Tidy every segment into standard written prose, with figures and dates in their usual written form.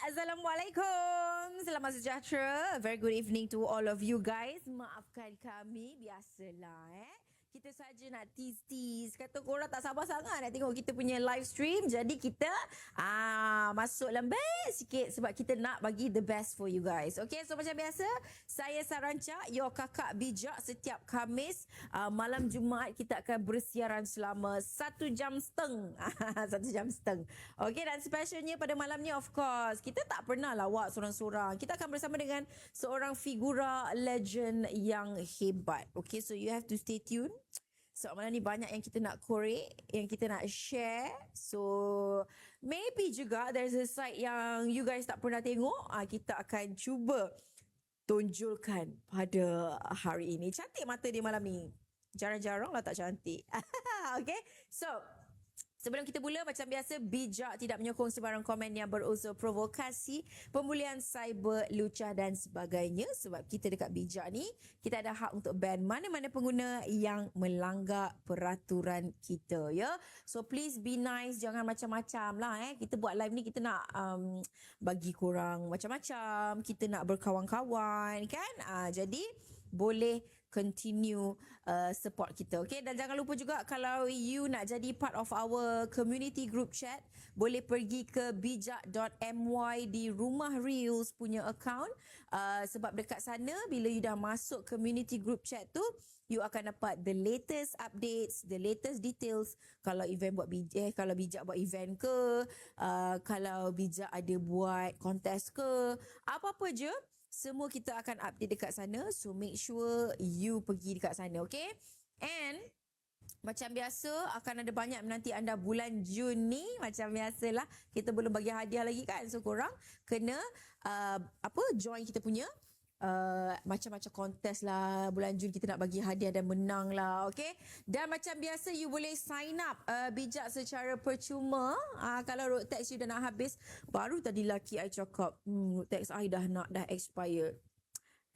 Assalamualaikum. Selamat sejahtera. Very good evening to all of you guys. Maafkan kami, biasalah kita saja nak tease. Kata korang tak sabar sangat nak tengok kita punya live stream. Jadi kita masuk lambat sikit sebab kita nak bagi the best for you guys. Okay, so macam biasa, saya Saranca, your kakak bijak. Setiap Khamis, malam Jumaat kita akan bersiaran selama 1 jam setengah. 1 jam setengah. Okay, dan specialnya pada malam ni, of course, kita tak pernah lawak sorang-sorang. Kita akan bersama dengan seorang figura legend yang hebat. Okay, so you have to stay tuned. So malam ni banyak yang kita nak korek, yang kita nak share. So maybe juga there's a side yang you guys tak pernah tengok. Kita akan cuba tunjulkan pada hari ini. Cantik mata dia malam ni. Jarang-jarang lah tak cantik. Okay, so sebelum kita mula, macam biasa, bijak tidak menyokong sebarang komen yang berunsur provokasi, pembulian cyber, lucah dan sebagainya. Sebab kita dekat bijak ni, kita ada hak untuk ban mana-mana pengguna yang melanggar peraturan kita, ya. So please be nice, jangan macam-macam lah. Kita buat live ni, kita nak bagi korang macam-macam, kita nak berkawan-kawan, kan. Jadi boleh continue support kita. Okay, dan jangan lupa juga, kalau you nak jadi part of our community group chat, boleh pergi ke bijak.my di Rumah Reels punya account. Sebab dekat sana, bila you dah masuk community group chat tu, you akan dapat the latest updates, the latest details. Kalau event buat kalau bijak buat event ke, kalau bijak ada buat kontes ke, apa-apa je, semua kita akan update dekat sana. So make sure you pergi dekat sana, okay? And macam biasa, akan ada banyak menanti anda bulan Jun ni. Macam biasalah, kita belum bagi hadiah lagi kan. So korang kena join kita punya macam-macam kontes lah. Bulan Jun kita nak bagi hadiah dan menang lah, okay? Dan macam biasa, you boleh sign up bijak secara percuma. Kalau road tax you dah nak habis, baru tadi laki I cakap, road tax I dah expired.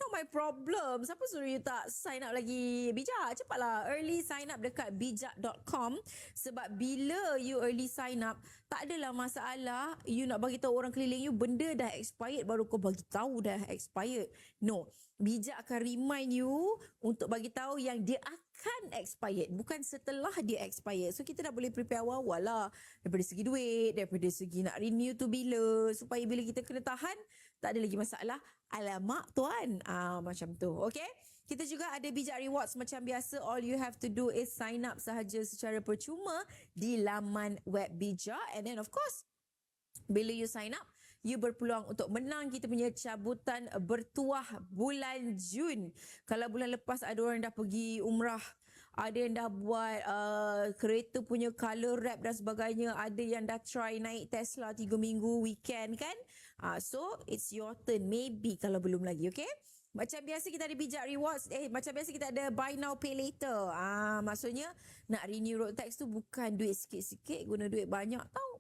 Not my problem. Siapa suruh you tak sign up lagi? Bijak, cepatlah early sign up dekat bijak.com. Sebab bila you early sign up, tak adalah masalah you nak bagi tahu orang keliling you benda dah expired baru kau bagi tahu dah expired. No, bijak akan remind you untuk bagi tahu yang dia akan expired, bukan setelah dia expired. So kita dah boleh prepare awal-awal lah, daripada segi duit, daripada segi nak renew tu bila, supaya bila kita kena tahan, tak ada lagi masalah. Alamak tuan, macam tu. Okay, kita juga ada bijak rewards macam biasa. All you have to do is sign up sahaja secara percuma di laman web bijak. And then of course, bila you sign up, you berpeluang untuk menang kita punya cabutan bertuah bulan Jun. Kalau bulan lepas ada orang dah pergi umrah, ada yang dah buat kereta punya colour wrap dan sebagainya, ada yang dah try naik Tesla 3 minggu weekend kan. So it's your turn maybe kalau belum lagi, okay? Macam biasa kita ada bijak rewards. Macam biasa kita ada buy now pay later. Maksudnya nak renew road tax tu bukan duit sikit-sikit, guna duit banyak tau.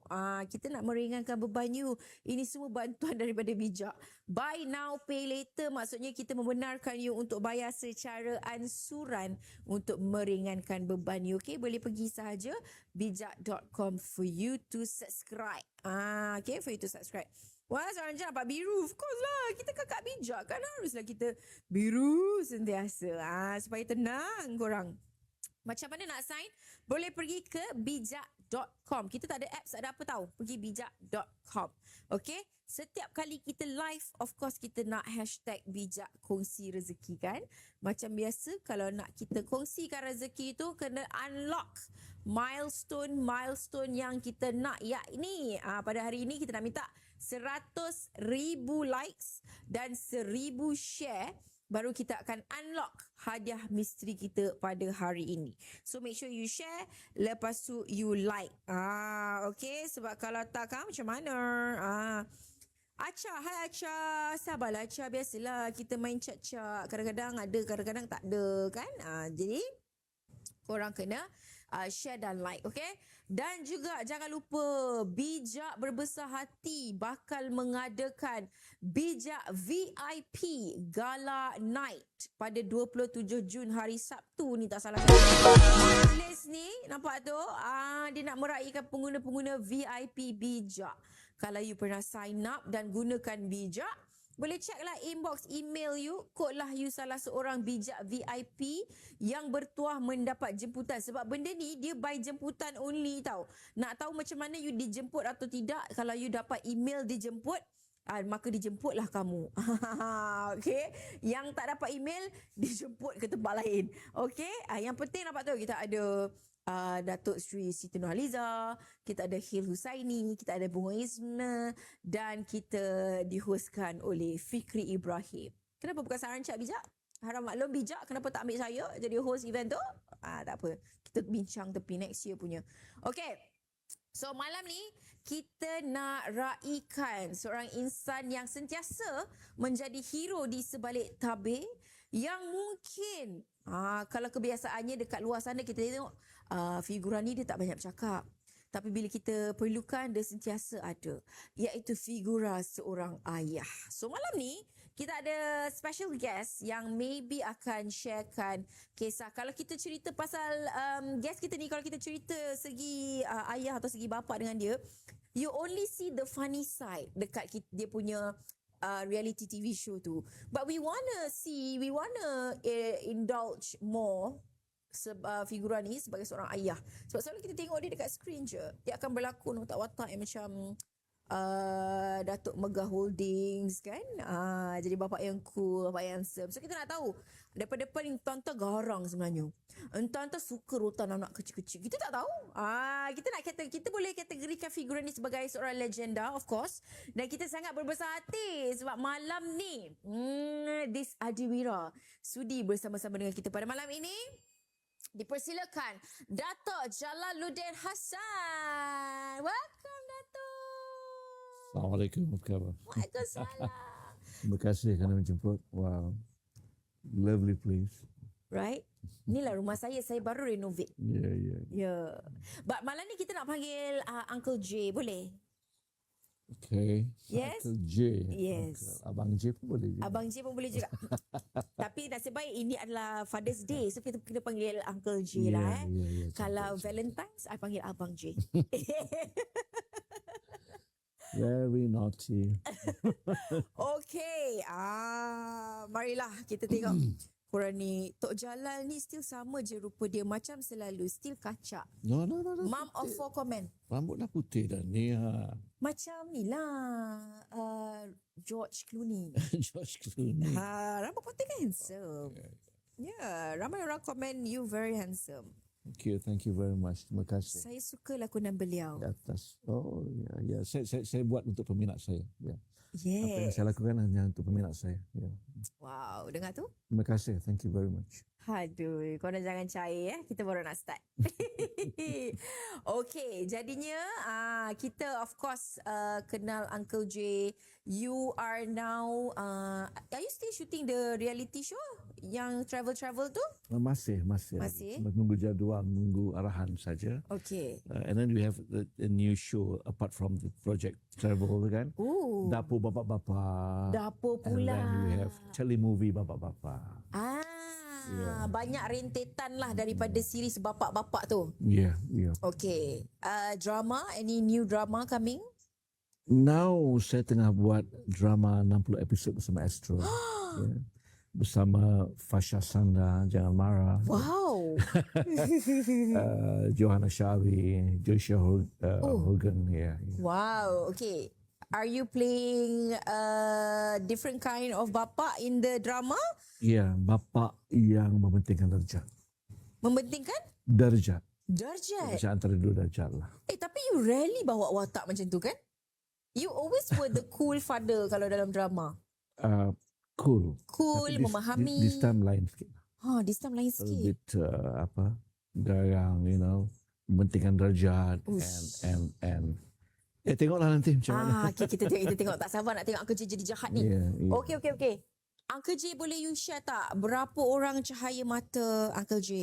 Kita nak meringankan beban you. Ini semua bantuan daripada bijak. Buy now pay later maksudnya kita membenarkan you untuk bayar secara ansuran untuk meringankan beban you. Okay, boleh pergi sahaja bijak.com for you to subscribe. Okay, for you to subscribe. Wah, seorang je nampak biru. Of course lah. Kita kakak bijak kan. Haruslah kita biru sentiasa. Supaya tenang korang. Macam mana nak sign? Boleh pergi ke bijak.com. Kita tak ada apps, ada apa tahu? Pergi bijak.com. Okay? Setiap kali kita live, of course kita nak hashtag bijak kongsi rezeki kan. Macam biasa, kalau nak kita kongsikan rezeki tu, kena unlock milestone yang kita nak. Yakni pada hari ini kita nak minta 100,000 likes dan 1,000 share, baru kita akan unlock hadiah misteri kita pada hari ini. So make sure you share, lepas tu you like. Okay, sebab kalau tak kan macam mana? Acha, hai Acha. Sabarlah Acha, biasalah kita main chat-chat. Kadang-kadang ada, kadang-kadang tak ada kan. Jadi korang kena share dan like, okay? Dan juga jangan lupa, bijak berbesar hati bakal mengadakan bijak VIP Gala Night pada 27 Jun hari Sabtu ni tak salah. List ni nampak tu, dia nak meraihkan pengguna-pengguna VIP bijak. Kalau you pernah sign up dan gunakan bijak, boleh check lah inbox email you, kod lah you salah seorang bijak VIP yang bertuah mendapat jemputan. Sebab benda ni dia by jemputan only tau. Nak tahu macam mana you dijemput atau tidak, kalau you dapat email dijemput, maka dijemputlah kamu. Okey, yang tak dapat email dijemput ke tempat lain. Okey, yang penting dapat tahu kita ada Datuk Sri Siti Nurhaliza, kita ada Hil Husaini, kita ada Bunga Isma, dan kita dihostkan oleh Fikri Ibrahim. Kenapa bukan Sarah Cak Bijak? Harap maklum bijak, kenapa tak ambil saya jadi host event tu? Tak apa, kita bincang tepi next year punya. Okey, so malam ni kita nak raikan seorang insan yang sentiasa menjadi hero di sebalik tabir, yang mungkin kalau kebiasaannya dekat luar sana kita tengok figura ni dia tak banyak bercakap, tapi bila kita perlukan dia sentiasa ada, iaitu figura seorang ayah. So malam ni kita ada special guest yang maybe akan sharekan kisah. Kalau kita cerita pasal guest kita ni, kalau kita cerita segi ayah atau segi bapa dengan dia, you only see the funny side dekat dia punya reality TV show tu. But we wanna indulge more figura ni sebagai seorang ayah. Sebab selalu kita tengok dia dekat screen je, dia akan berlakon watak-watak yang macam Datuk Megah Holdings kan, jadi bapa yang cool, bapa yang handsome. So kita nak tahu daripada depan ni entah-entah garang sebenarnya, entah-entah suka rotan anak kecil-kecil, kita tak tahu. Kita boleh kategorikan figura ni sebagai seorang legenda, of course. Dan kita sangat berbesar hati sebab malam ni Dis Adiwira sudi bersama-sama dengan kita pada malam ini. Dipersilakan Dato' Jalaluddin Hassan. Welcome Dato'. Assalamualaikum, apa khabar? Waalaikumsalam. Terima kasih kerana menjemput. Wow, lovely place. Right? Inilah rumah saya baru renovate. Yeah. But malam ni kita nak panggil Uncle J, boleh? Okay. Yes. Uncle J. Yes. Uncle. Abang J pun boleh juga. Abang J pun boleh juga. Tapi nasib baik ini adalah Father's Day, so kita panggil Uncle J lah. Yeah, Kalau Valentine's, I panggil Abang J. Very naughty. Okay. Marilah kita tengok. Korang ni, Tok Jalal ni still sama je rupa dia macam selalu, still kacak. No. Mom of 4 comment. Rambut dah putih dah ni. Macam ni lah George Clooney. George Clooney. Rambut putih kan handsome. Yeah, ramai orang komen you very handsome. Thank you very much. Terima kasih. Saya suka lakonan beliau. Di atas. Oh ya. Saya buat untuk peminat saya. Ya. Yes. Apa yang saya lakukan hanya untuk peminat saya. Ya. Wow, dengar tu? Terima kasih. Thank you very much. Aduh, korang jangan cair kita baru nak start. Okay, jadinya kita of course kenal Uncle J. You are now, are you still shooting the reality show yang travel tu? Masih. Menunggu jadual, menunggu arahan saja. Okay. And then we have a new show apart from the project travel kan. Ooh. Dapur Bapak-Bapak. Dapur pula. And then we have telemovie Bapak-Bapak. Banyak rentetan lah daripada series bapak-bapak tu. Yeah. Okay. Drama, any new drama coming? Now saya tengah buat drama 60 episod bersama Astro. Yeah. Bersama Fasha Sanda, Jangan Marah. Wow. Johanna Shawi, Joshua Hogan. Yeah. Wow. Okay. Are you playing different kind of bapa in the drama? Ya, bapa yang mementingkan darjat. Mementingkan? Darjat. Darjat? Darjat antara dua darjat lah. Tapi you rarely bawa watak macam tu kan? You always were the cool father kalau dalam drama. Cool. Cool, memahami. This time lain sikit. This time lain sikit. A bit, garang, mementingkan darjat. And tengoklah nanti macam mana. Okay, kita tengok. Tak sabar nak tengok Uncle J jadi jahat ni. Yeah. Okay. Uncle J, boleh you share tak berapa orang cahaya mata Uncle J?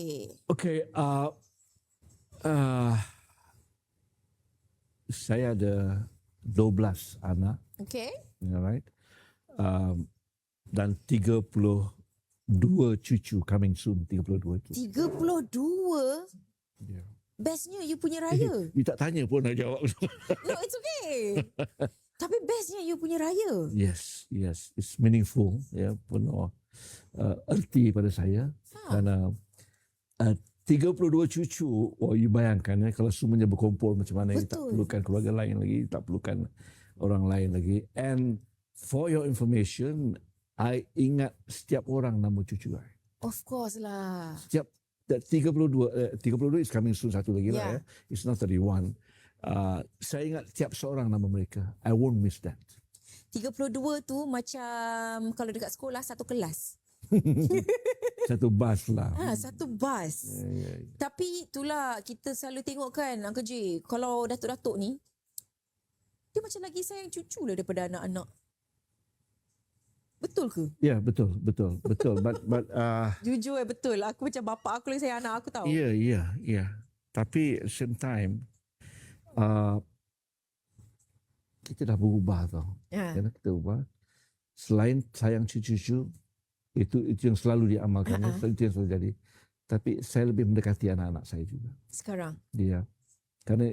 Okay, saya ada 12 anak. Okay. Alright. Dan 32 cucu coming soon. 32 tu. 32? Yeah. bestnya you punya raya. You tak tanya pun nak jawab. No, it's okay. Tapi bestnya you punya raya. Yes, it's meaningful, ya, penuh erti pada saya. Kerana 32 cucu, you bayangkan kalau semuanya berkumpul macam mana, you tak perlukan keluarga lain lagi, tak perlukan orang lain lagi. And for your information, I ingat setiap orang nama cucu I. Of course lah. Setiap 32 is coming soon, satu lagi lah, ya. It's not 31. Saya ingat tiap seorang nama mereka. I won't miss that. 32 tu macam kalau dekat sekolah satu kelas. Satu bas lah. Satu bas. Tapi itulah kita selalu tengok kan Uncle J, kalau datuk-datuk ni dia macam lagi sayang cucu lah daripada anak-anak. Betul ke? Ya, betul. But jujur betul. Aku macam bapa aku lagi sayang anak aku tahu. Ya. Tapi at the same time kita dah berubah tau. Kerana kita ubah. Selain sayang cucu-cucu, itu yang selalu diamalkan, itu yang selalu jadi. Tapi saya lebih mendekati anak-anak saya juga. Sekarang? Ya. Kerana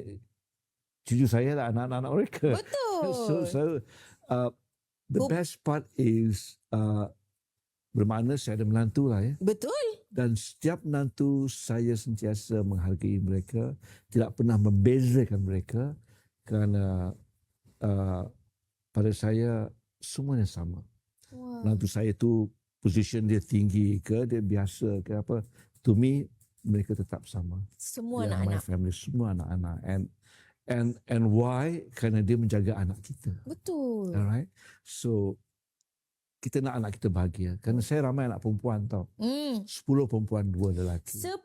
cucu saya lah anak-anak mereka. Betul. So the best part is bermakna saya ada menantu lah, ya. Betul. Dan setiap menantu saya sentiasa menghargai mereka, tidak pernah membezakan mereka, kerana pada saya semuanya sama. Menantu saya tu position dia tinggi ke, dia biasa ke apa, to me mereka tetap sama. Semua My anak-anak. family semua anak-anak. And why? Kerana dia menjaga anak kita. Betul. Alright. So kita nak anak kita bahagia. Kerana saya ramai anak perempuan tau. 10 perempuan, 2 lelaki. 10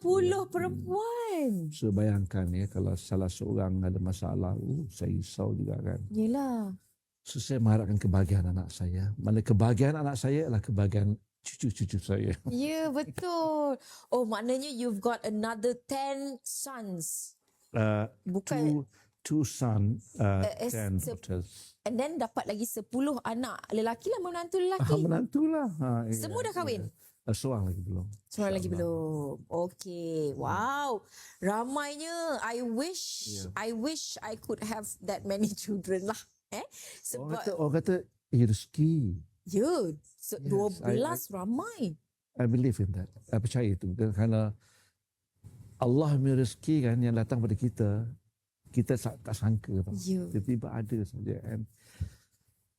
perempuan. So bayangkan, ya, kalau salah seorang ada masalah, saya risau juga kan. Yelah. So saya mengharapkan kebahagiaan anak saya. Mana kebahagiaan anak saya adalah kebahagiaan cucu-cucu saya. Ya, betul. Oh, maknanya you've got another 10 sons. Bukan two son, 10 daughters. And then dapat lagi 10 anak lelaki lah, menantu lelaki. Menantulah. Semua dah kahwin? Seorang lagi belum. Seorang lagi belum. Okay. Wow. Ramainya. I wish I could have that many children lah. Sebab Orang kata rezeki. ya, 12 ramai. I believe in that. I percaya itu. Kerana Allah punya rezeki kan yang datang pada kita tak sangka tau. Tiba-tiba ada saja. And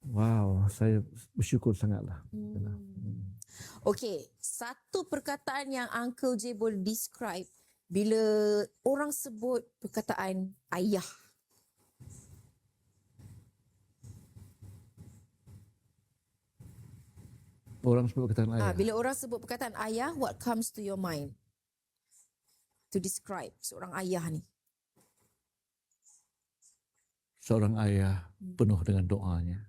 wow, saya bersyukur sangatlah. Okay, satu perkataan yang Uncle J boleh describe bila orang sebut perkataan ayah. Orang sebut perkataan ayah. Bila orang sebut perkataan ayah, what comes to your mind to describe seorang ayah ni? Seorang ayah penuh dengan doanya.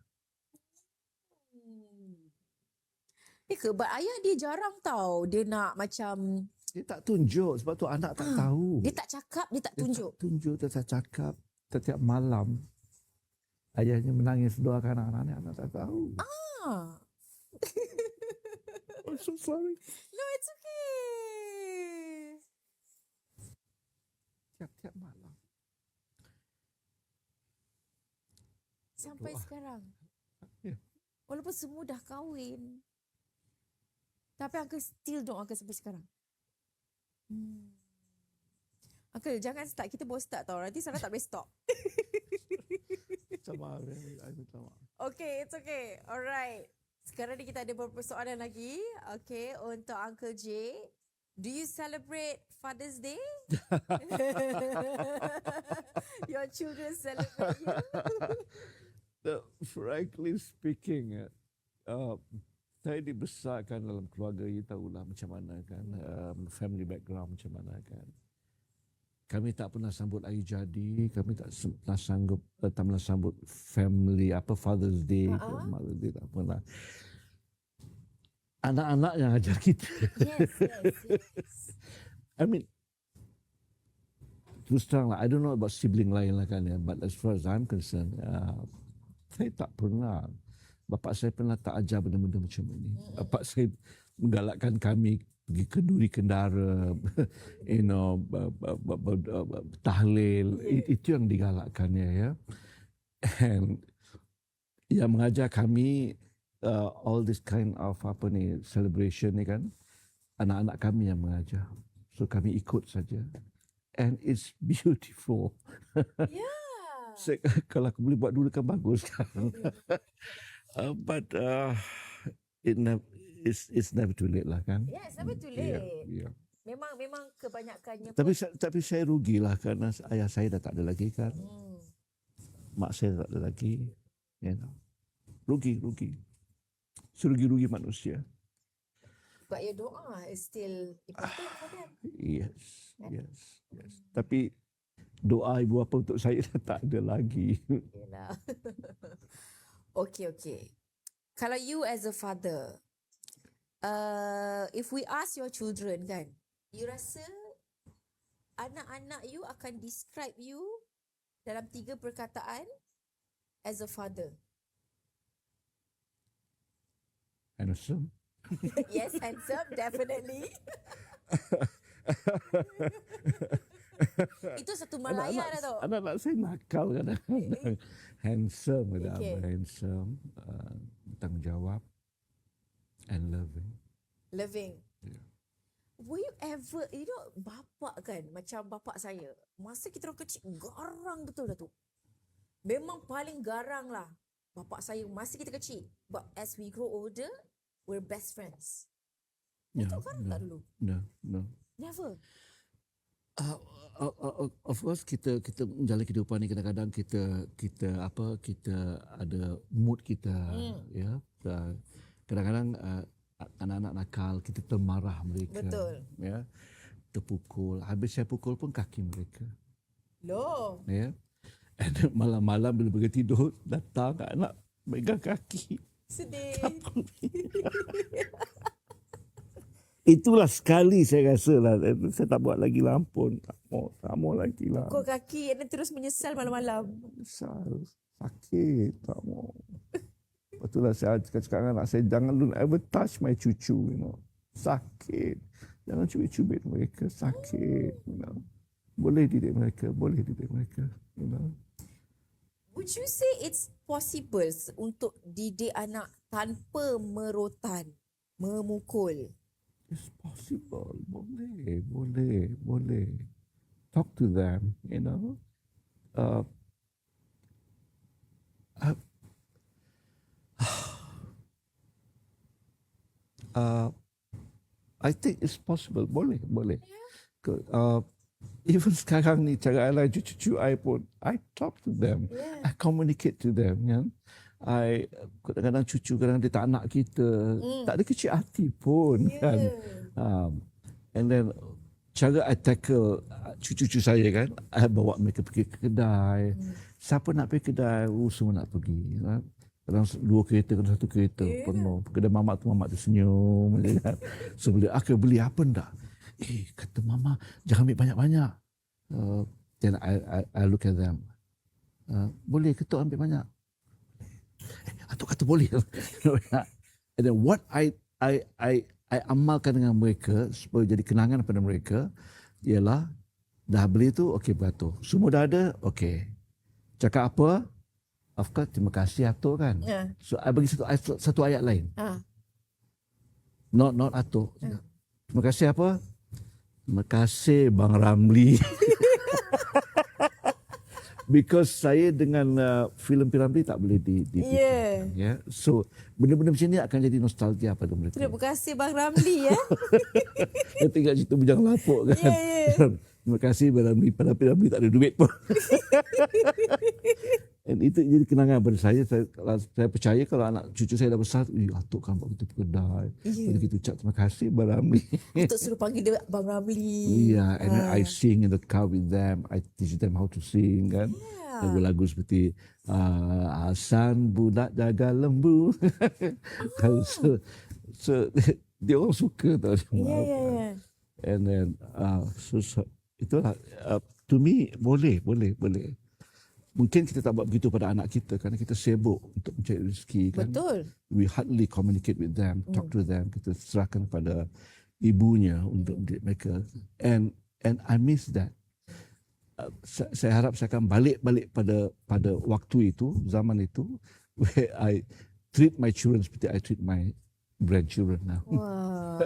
But ayah dia jarang tahu. Dia nak macam... Dia tak tunjuk sebab tu anak tak tahu. Dia tak cakap, dia tak tunjuk. Dia tak cakap. Setiap malam ayahnya menangis doakan anak-anak, anak tak tahu. I'm so sorry. No, it's okay. Tiap-tiap malam. Sampai sekarang. Ya. Walaupun semua dah kahwin. Tapi Uncle still doakan sampai sekarang. Uncle, jangan start. Kita baru start tau. Nanti Sarah tak boleh stop. Sama. I minta maaf. Okay, it's okay. Alright. Sekarang ni kita ada beberapa soalan lagi. Okay, untuk Uncle J. Do you celebrate Father's Day? Your children celebrate you? Frankly speaking, saya dibesarkan dalam keluarga, you tahulah macam mana kan, family background macam mana kan. Kami tak pernah sambut hari jadi, kami tak pernah sambut family Father's Day, Mother's Day, tak pernah. Anak-anak yang ajar kita. Yes. I mean, terus terang lah, I don't know about sibling lain lah kan, but as far as I'm concerned, saya tak pernah. Bapa saya pernah tak ajar benda-benda macam ini. Bapa saya menggalakkan kami pergi kenduri kendara, tahlil, itu yang digalakkannya ya. And yang mengajar kami all this kind of celebration ni kan, anak-anak kami yang mengajar. So kami ikut saja. And it's beautiful. Yeah. Kalau aku boleh buat dulu kan bagus kan. But it's never too late lah kan. Yeah, it's never too late. Yeah. Memang kebanyakannya Tapi saya rugilah kerana ayah saya dah tak ada lagi kan. Mak saya tak ada lagi. You know. Rugi. Serugi-rugi manusia. But your doa is still important for them. Yes. Tapi doa ibu bapa untuk saya dah tak ada lagi. Yelah. Okay. Kalau you as a father, if we ask your children kan, you rasa anak-anak you akan describe you dalam 3 perkataan as a father? Handsome. Yes, handsome, definitely. Itu satu Malaya dah tau. Anak-anak saya nakal kadang-kadang. Handsome, Okay. handsome, bertanggungjawab, and loving. Loving. Yeah. Were you ever, bapak kan, macam bapak saya, masa kita orang kecil, garang betul dah tu. Memang paling garang lah bapak saya masa kita kecil. But as we grow older, we're best friends. Itu garang tak dulu? No. Never. Of course kita menjalani kehidupan ni kadang-kadang kita ada mood kita ya. Kadang-kadang anak-anak nakal kita termarah mereka. Betul. Ya. Terpukul. Habis saya pukul pun kaki mereka. Loh. Ya. And malam-malam bila pergi tidur datang anak megang kaki. Sedih. Itulah sekali saya rasa lah. Saya tak buat lagi lah, ampun. Tak mau lagi lah. Pukul kaki dan terus menyesal malam-malam. Menyesal. Sakit. Tak mau. Lepas tu lah saya cakap dengan anak saya, jangan don't ever touch my cucu. Sakit. Jangan cubit-cubit mereka. Sakit. Boleh didik mereka. Would you say it's possible untuk didik anak tanpa merotan, memukul? It's possible. Boleh. Talk to them, I think it's possible. Boleh. Even sekarang ni cara I cucu I pun, I talk to them. Yeah. I communicate to them. Kan? Kadang-kadang cucu kadang dia tak nak kita. Tak ada kecil hati pun. Yeah. Kan? And then cara I tackle cucu-cucu saya kan, I bawa mereka pergi ke kedai. Siapa nak pergi kedai, semua nak pergi. Kan? Kadang 2 kereta, kadang 1 kereta penuh. Kedai mamak tu senyum. Kan? So beli apa ndak? Kata mama, jangan ambil banyak-banyak. Then I look at them. Boleh ke tu ambil banyak? Atuk kata boleh. And then what I amalkan dengan mereka supaya jadi kenangan pada mereka ialah dah beli tu okey beratur. Semua dah ada, okey. Cakap apa? Of course terima kasih atuk kan. Yeah. So I bagi satu ayat lain. Not atuk. Terima kasih apa? Terima kasih Bang Ramli. Because saya dengan filem Piramli tak boleh Yeah. So benda-benda macam ni akan jadi nostalgia pada mereka. Terima kasih Bang Ramli ya. Dia tinggal cerita bujang lapuk kan. Yeah. Terima kasih Bang Ramli. Pada Piramli tak ada duit pun. And itu jadi kenangan pada saya. Saya percaya kalau anak cucu saya dah besar, atuk kan buat kita pergi kedai. Jadi kita ucap terima kasih Bang Ramli. Untuk suruh panggil dia Bang Ramli. Yeah, and I sing in the car with them. I teach them how to sing kan. Lagu-lagu seperti Hasan budak jaga lembu. so dia orang suka tau. Yeah. And then so itulah to me boleh. Mungkin kita tak buat begitu pada anak kita kerana kita sibuk untuk mencari rezeki kan. Betul. We hardly communicate with them, talk to them. Kita serahkan pada ibunya untuk mendidik mereka. And I miss that. Saya harap saya akan balik pada waktu itu, zaman itu, where I treat my children seperti I treat my grandchildren now. Wow.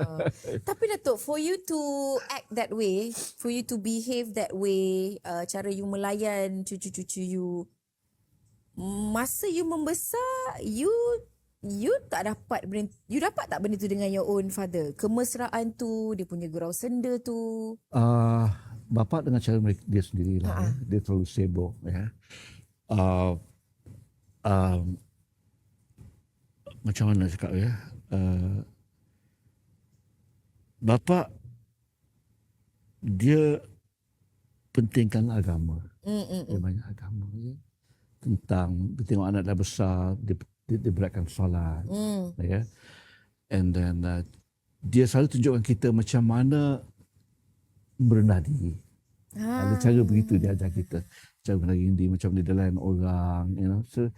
Tapi Datuk, for you to act that way, for you to behave that way, cara you melayan cucu-cucu you, masa you membesar, you tak dapat you dapat tak benda tu dengan your own father? Kemesraan tu, dia punya gurau senda tu. Bapa dengan cara dia sendirilah. Ya. Dia terlalu sibuk. Ya. Macam mana cakap ya? Bapa dia pentingkan agama. Dia banyak agama. Ya. Tentang dia tengok anak dah besar, dia beratkan solat. Ya. And then dia selalu tunjukkan kita macam mana merendah diri. Ada cara begitu dia ajar kita. Cara merendah diri, macam dia layan orang. You know. So,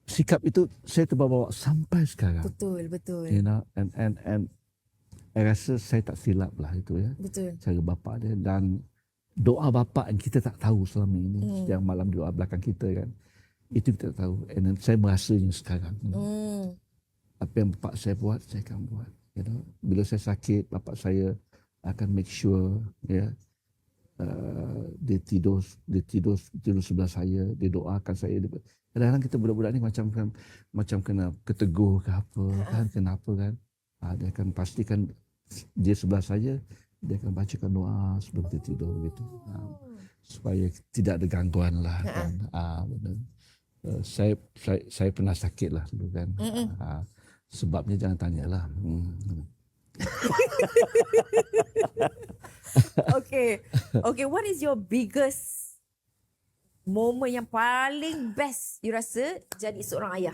sikap itu saya terbawa sampai sekarang. Betul. You know, and saya rasa saya tak silap lah itu ya. Betul. Cara bapa dia dan doa bapa yang kita tak tahu selama ini. Yang malam doa belakang kita kan. Itu kita tak tahu. And saya merasanya sekarang. You know. Apa yang bapa saya buat, saya akan buat. You know. Bila saya sakit, bapa saya akan make sure ya dia tidur sebelah saya, dia doakan saya. Kadang-kadang kita budak-budak ni macam kena keteguh ke apa kan, kenapa kan, dia akan pastikan dia sebelah saya, dia akan bacakan doa sebelum dia tidur gitu, supaya tidak ada gangguan lah kan. Saya pernah sakit lah dulu kan. Sebabnya jangan tanyalah. Okay, what is your biggest moment yang paling best you rasa jadi seorang ayah?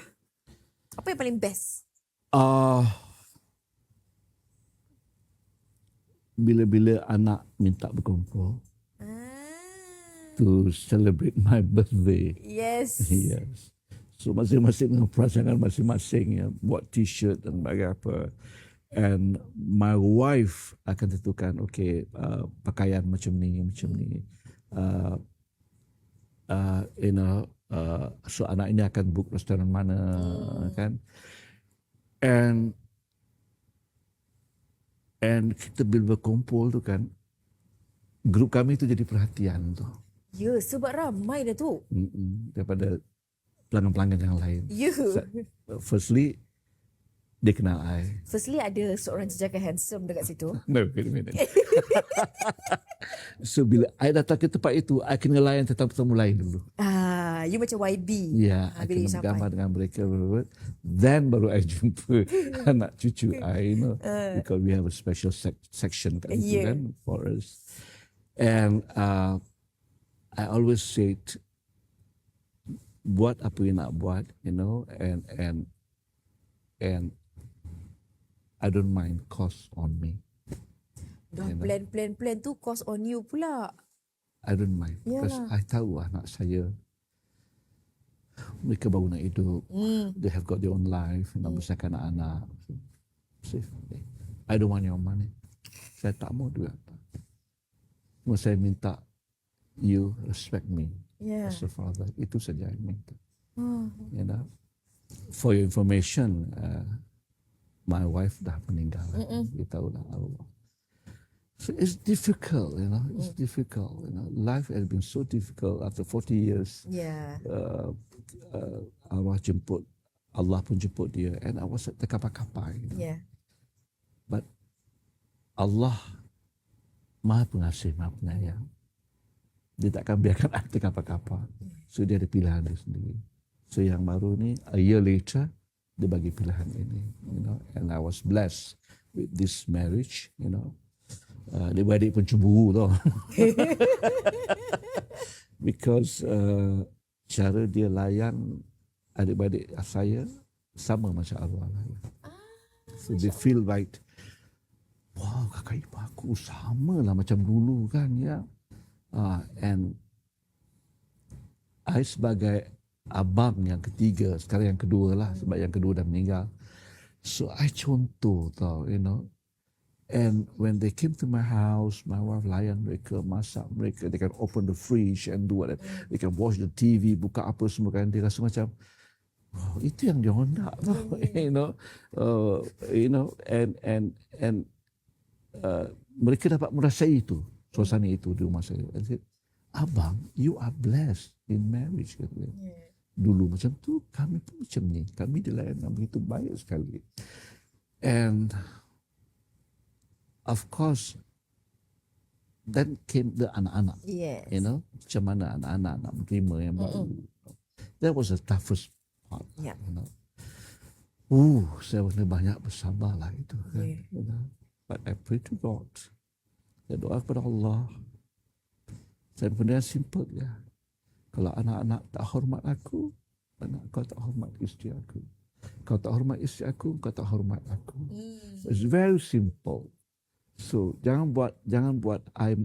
Apa yang paling best? Bila-bila anak minta berkumpul to celebrate my birthday. Yes. So masing-masing dengan perancangan masing-masing ya, buat t-shirt dan apa. And my wife akan tentukan pakaian macam ni. So anak ini akan book restoran mana kan. And kita bila berkumpul tu kan, grup kami tu jadi perhatian tu. Ya, sebab ramai dah tu. Daripada pelanggan-pelanggan yang lain. Ya. Firstly, dia kenal I. Firstly, ada seorang jejaka handsome dekat situ. No, wait a minute. So, bila I datang ke tempat itu, I kena layan tetamu-tetamu lain dulu. You macam YB. Ya, I kena bergambar dengan mereka. Then baru I jumpa anak cucu I, you know. Because we have a special section kan, kan, for us. And I always say, buat apa yang nak buat, you know, and I don't mind cost on me. Dah plan tu cost on you pula. I don't mind. Because I tahu anak saya, mereka baru nak hidup. They have got their own life. Nak besarkan anak-anak. So, I don't want your money. Saya tak mau duit. Cuma saya minta you respect me as a father. Itu saja yang minta. You know? For your information, my wife dah meninggal. You tahu lah. So it's difficult, you know. It's difficult, you know. Life has been so difficult after 40 years. Allah pun jemput dia, and I was terkapar-kapar. You know? But Allah Maha Pengasih, Maha Penyayang. Dia takkan biarkan I terkapar-kapar. So dia ada pilihan dia sendiri. So yang baru ni, a year later, dia bagi pilihan ini, you know. And I was blessed with this marriage, you know. Adik-beradik pun cemburu tau. Because cara dia layan adik-beradik saya sama macam arwah lah. So they feel like, wow, kakak ipar aku sama lah macam dulu kan ya. And I sebagai abang yang ketiga, sekarang yang kedua lah, sebab yang kedua dah meninggal. So I contoh tau, you know. And when they came to my house, my wife layan mereka, masak mereka, they can open the fridge and do whatever. They can watch the TV, buka apa semua kan. Dia rasa macam, oh, itu yang dia nak tau. And mereka dapat merasai itu, suasana itu di rumah saya. I said, abang, you are blessed in marriage. Kata dia. Dulu macam tu, kami pun macam ni. Kami dilayan begitu baik sekali. And of course, then came the anak-anak. Yes. Macam mana anak-anak nak menerima yang baru. That was the toughest part. Yeah. Saya kena banyak bersabar lah itu. Kan, But I pray to God. Saya doa kepada Allah. Saya benda yang simple ya. Kalau anak-anak tak hormat aku, kau tak hormat isteri aku. Kau tak hormat isteri aku, kau tak hormat aku. It's very simple. So jangan buat I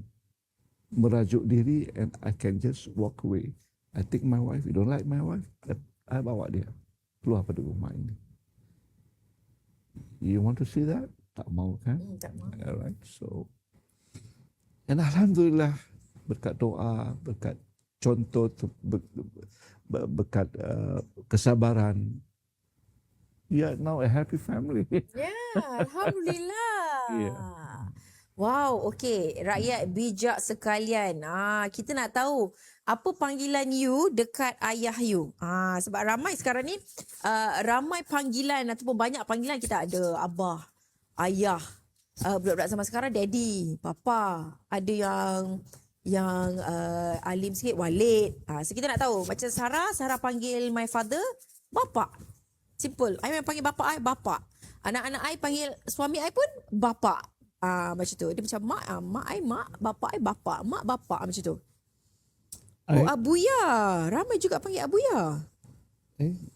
merajuk diri and I can just walk away. I take my wife, you don't like my wife, I bawa dia keluar pada rumah ini. You want to see that? Tak mau kan? Tak mau. Alright, so and alhamdulillah berkat doa, berkat contoh, berkat kesabaran, we are now a happy family. Alhamdulillah. Yeah. Wow, okey. Rakyat bijak sekalian. Kita nak tahu apa panggilan you dekat ayah you. Sebab ramai sekarang ni, ramai panggilan ataupun banyak panggilan kita ada abah, ayah. Budak-budak zaman sekarang daddy, papa. Ada yang alim sikit Walid. So kita nak tahu macam Sarah panggil my father bapa. Simple. I memang panggil bapa I bapa. Anak-anak I panggil suami I pun bapa. Macam tu. Dia macam mak I mak, bapa I bapa, mak bapa macam tu. Abuya. Ramai juga panggil Abuya.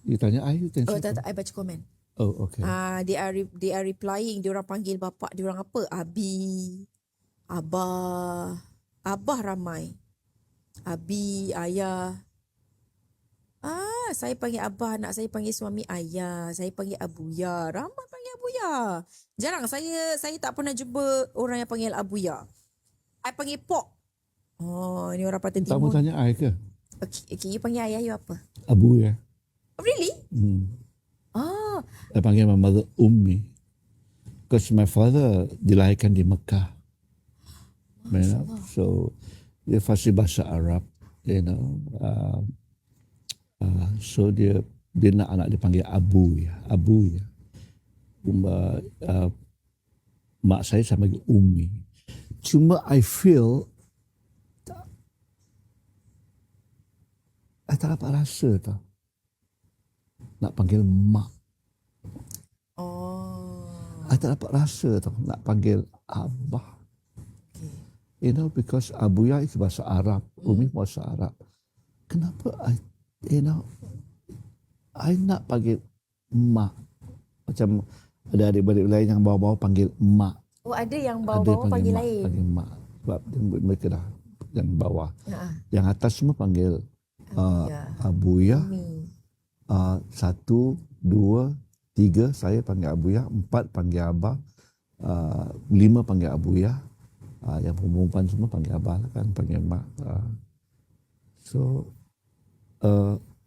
You tanya I, you tanya Tak, I baca komen. Oh, okay. They are replying. Dia orang panggil bapa dia orang apa? Abi, abah. Abah ramai. Abi, ayah. Saya panggil abah, anak saya panggil suami ayah. Saya panggil abuya. Ramai panggil abuya. Jarang saya tak pernah jumpa orang yang panggil abuya. I panggil pok. Oh, ni orang Pantai Tak Timur. mau tanya I ke? Okay, you panggil ayah you apa? Abu ya. Oh, really? I panggil my mother Ummi. Because my father dilahirkan di Mekah. So dia fasih bahasa Arab, so dia nak anak dia panggil Abu ya. Mak saya panggil Ummi. Cuma I feel I tak dapat rasa tau nak panggil mak. I tak dapat rasa tau nak panggil abah. Because Abuya itu bahasa Arab, Umi bahasa Arab. Kenapa I nak panggil mak? Macam ada adik-adik lain yang bawa-bawa panggil mak. Oh, ada yang bawa-bawa panggil mak, lain. Panggil mak. Sebab mereka dah yang bawah. Yang atas semua panggil Abuya. 1, 2, 3 saya panggil Abuya, 4 panggil abah, 5 panggil Abuya. Yang perempuan semua panggil abah lah kan, panggil mak. So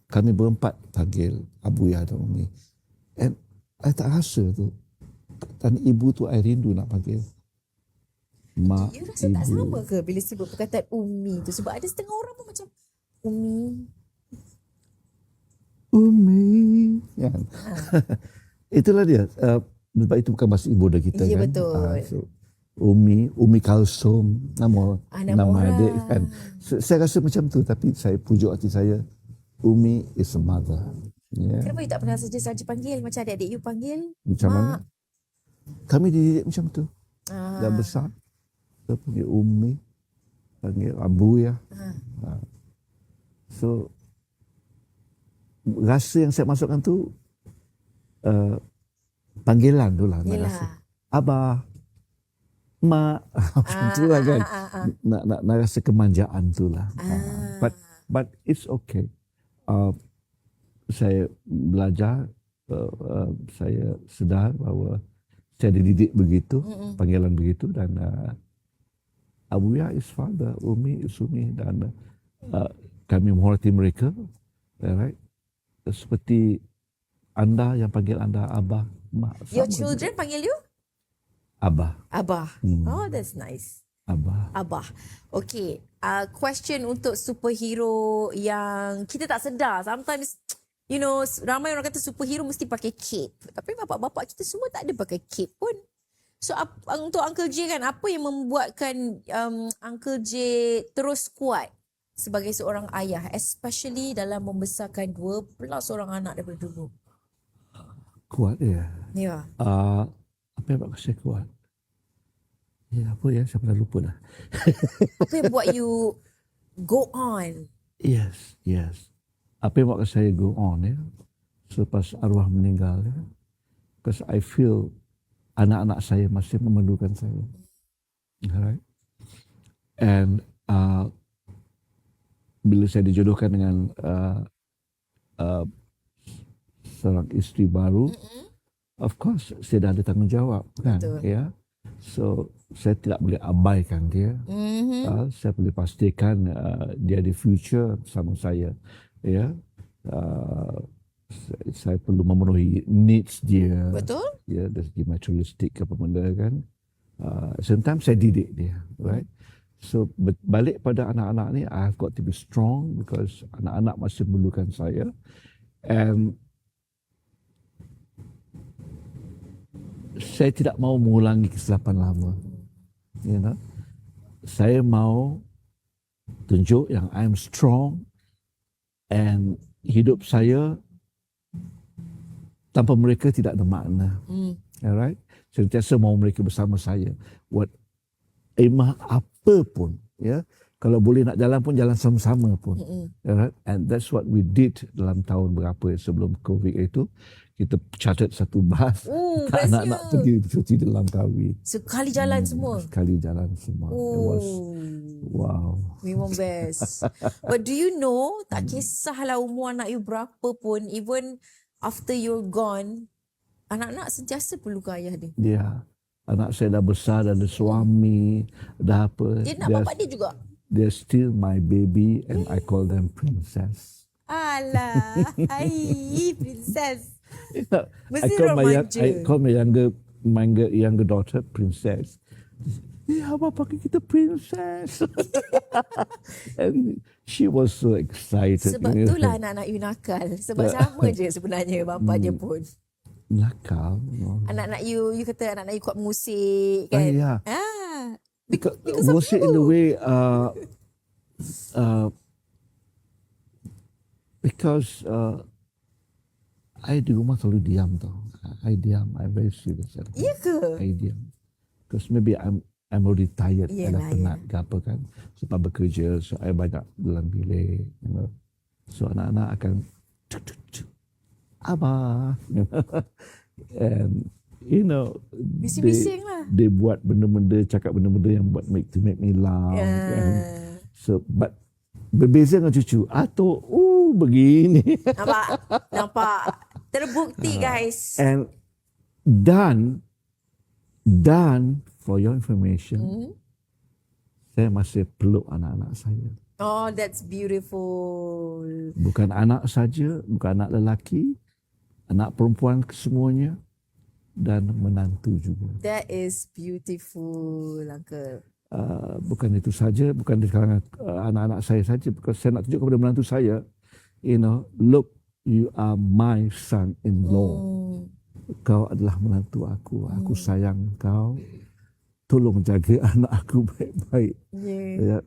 kami berempat panggil Abuya dan Umi. And I tak rasa tu. Dan ibu tu I rindu nak panggil mak, You rasa ibu. tak sama ke bila sebut perkataan Umi tu? Sebab ada setengah orang pun macam Umi. Ya. Itulah dia. Sebab itu bukan bahasa ibu dah kita Ya, kan. betul. So, Umi Kalsum, nama adik kan. Saya rasa macam tu, tapi saya pujuk hati saya, Umi is a mother. Yeah. Kenapa you tak pernah saja panggil macam adik-adik you panggil Macam mak? mana? Kami dididik macam tu. Dah besar, kita panggil Umi, panggil Abu ya. So rasa yang saya masukkan tu panggilan tu lah. Nak rasa abah, mak, macam tu lah kan. Nak rasa kemanjaan tu lah. But it's okay. Saya belajar, saya sedar bahawa saya dididik begitu, panggilan begitu, dan Abuya is father, Umi is Umi, dan kami menghormati mereka, right? Seperti anda yang panggil anda Abah, Mak. Your sama children juga. panggil you? Abah, Abah. Oh, that's nice. Abah. Abah. Okay. Question untuk superhero yang kita tak sedar. Sometimes, you know, ramai orang kata superhero mesti pakai cape. Tapi bapak-bapak kita semua tak ada pakai cape pun. So, untuk Uncle J kan, apa yang membuatkan Uncle J terus kuat sebagai seorang ayah, especially dalam membesarkan 12 orang anak daripada dulu? Kuat ya. Ya. Apa yang buat saya kuat? Ya, apa ya? Saya pernah lupa dah. Apa yang buat you go on? Yes. Apa yang buat saya go on ya? Selepas arwah meninggal ya. Because I feel anak-anak saya masih memerlukan saya. Alright. And bila saya dijodohkan dengan seorang isteri baru, of course saya dah ada tanggungjawab kan. Betul. Ya. So saya tidak boleh abaikan dia. Saya boleh pastikan dia ada future bersama saya. Ya. Saya perlu memenuhi needs dia. Betul? Ya, dari segi materialistik apa benda kan. Sometimes saya didik dia, right? So balik pada anak-anak ni, I've got to be strong because anak-anak masih memerlukan saya. And saya tidak mau mengulangi kesilapan lama. You know? Saya mau tunjuk yang I'm strong and hidup saya tanpa mereka tidak ada makna. Alright? Sentiasa mau mereka bersama saya. Apa pun, ya. Kalau boleh nak jalan pun jalan sama-sama pun. Alright? And that's what we did dalam tahun berapa sebelum COVID itu. Kita chartered satu bas. Anak-anak pergi cuti dalam Langkawi. Sekali jalan semua. Sekali jalan semua. It was wow. Memang best. But do you know, tak kisahlah umur anak you berapa pun, even after you're gone, anak-anak sentiasa perlukan ayah dia. Ya. Anak saya dah besar, dah ada suami, dah apa. Dia nak bapak dia juga? They're still my baby and I call them princess. Alah, ai princess. I Mesti call my younger daughter princess. Ya, abang panggil kita princess. And she was so excited. Sebab itulah anak-anak you nakal. Sebab sama je sebenarnya bapak dia pun. Nakal. Anak-anak you kata anak-anak you kuat musik kan? Yeah. Because musik in the way because I di rumah selalu diam tau. I diam. I'm very serious. Ya ke? I diam. Because maybe I'm already tired. I dah penat ke apa kan. Sebab bekerja. So I banyak dalam bilik. You know. So anak-anak akan Abah. And you know, bising-bising lah. Dia buat benda-benda, cakap benda-benda yang buat make me laugh. Kan? So but berbeza dengan cucu. Atuk, begini. Nampak. Terbukti guys. And for your information, saya masih peluk anak-anak saya. Oh, that's beautiful. Bukan anak saja, bukan anak lelaki, anak perempuan kesemuanya, dan menantu juga. That is beautiful, Uncle. Bukan itu saja, bukan di kalangan anak-anak saya saja, because saya nak tunjuk kepada menantu saya, you know, look, you are my son-in-law. Kau adalah menantu aku. Aku sayang kau. Tolong jaga anak aku baik-baik. Yeah.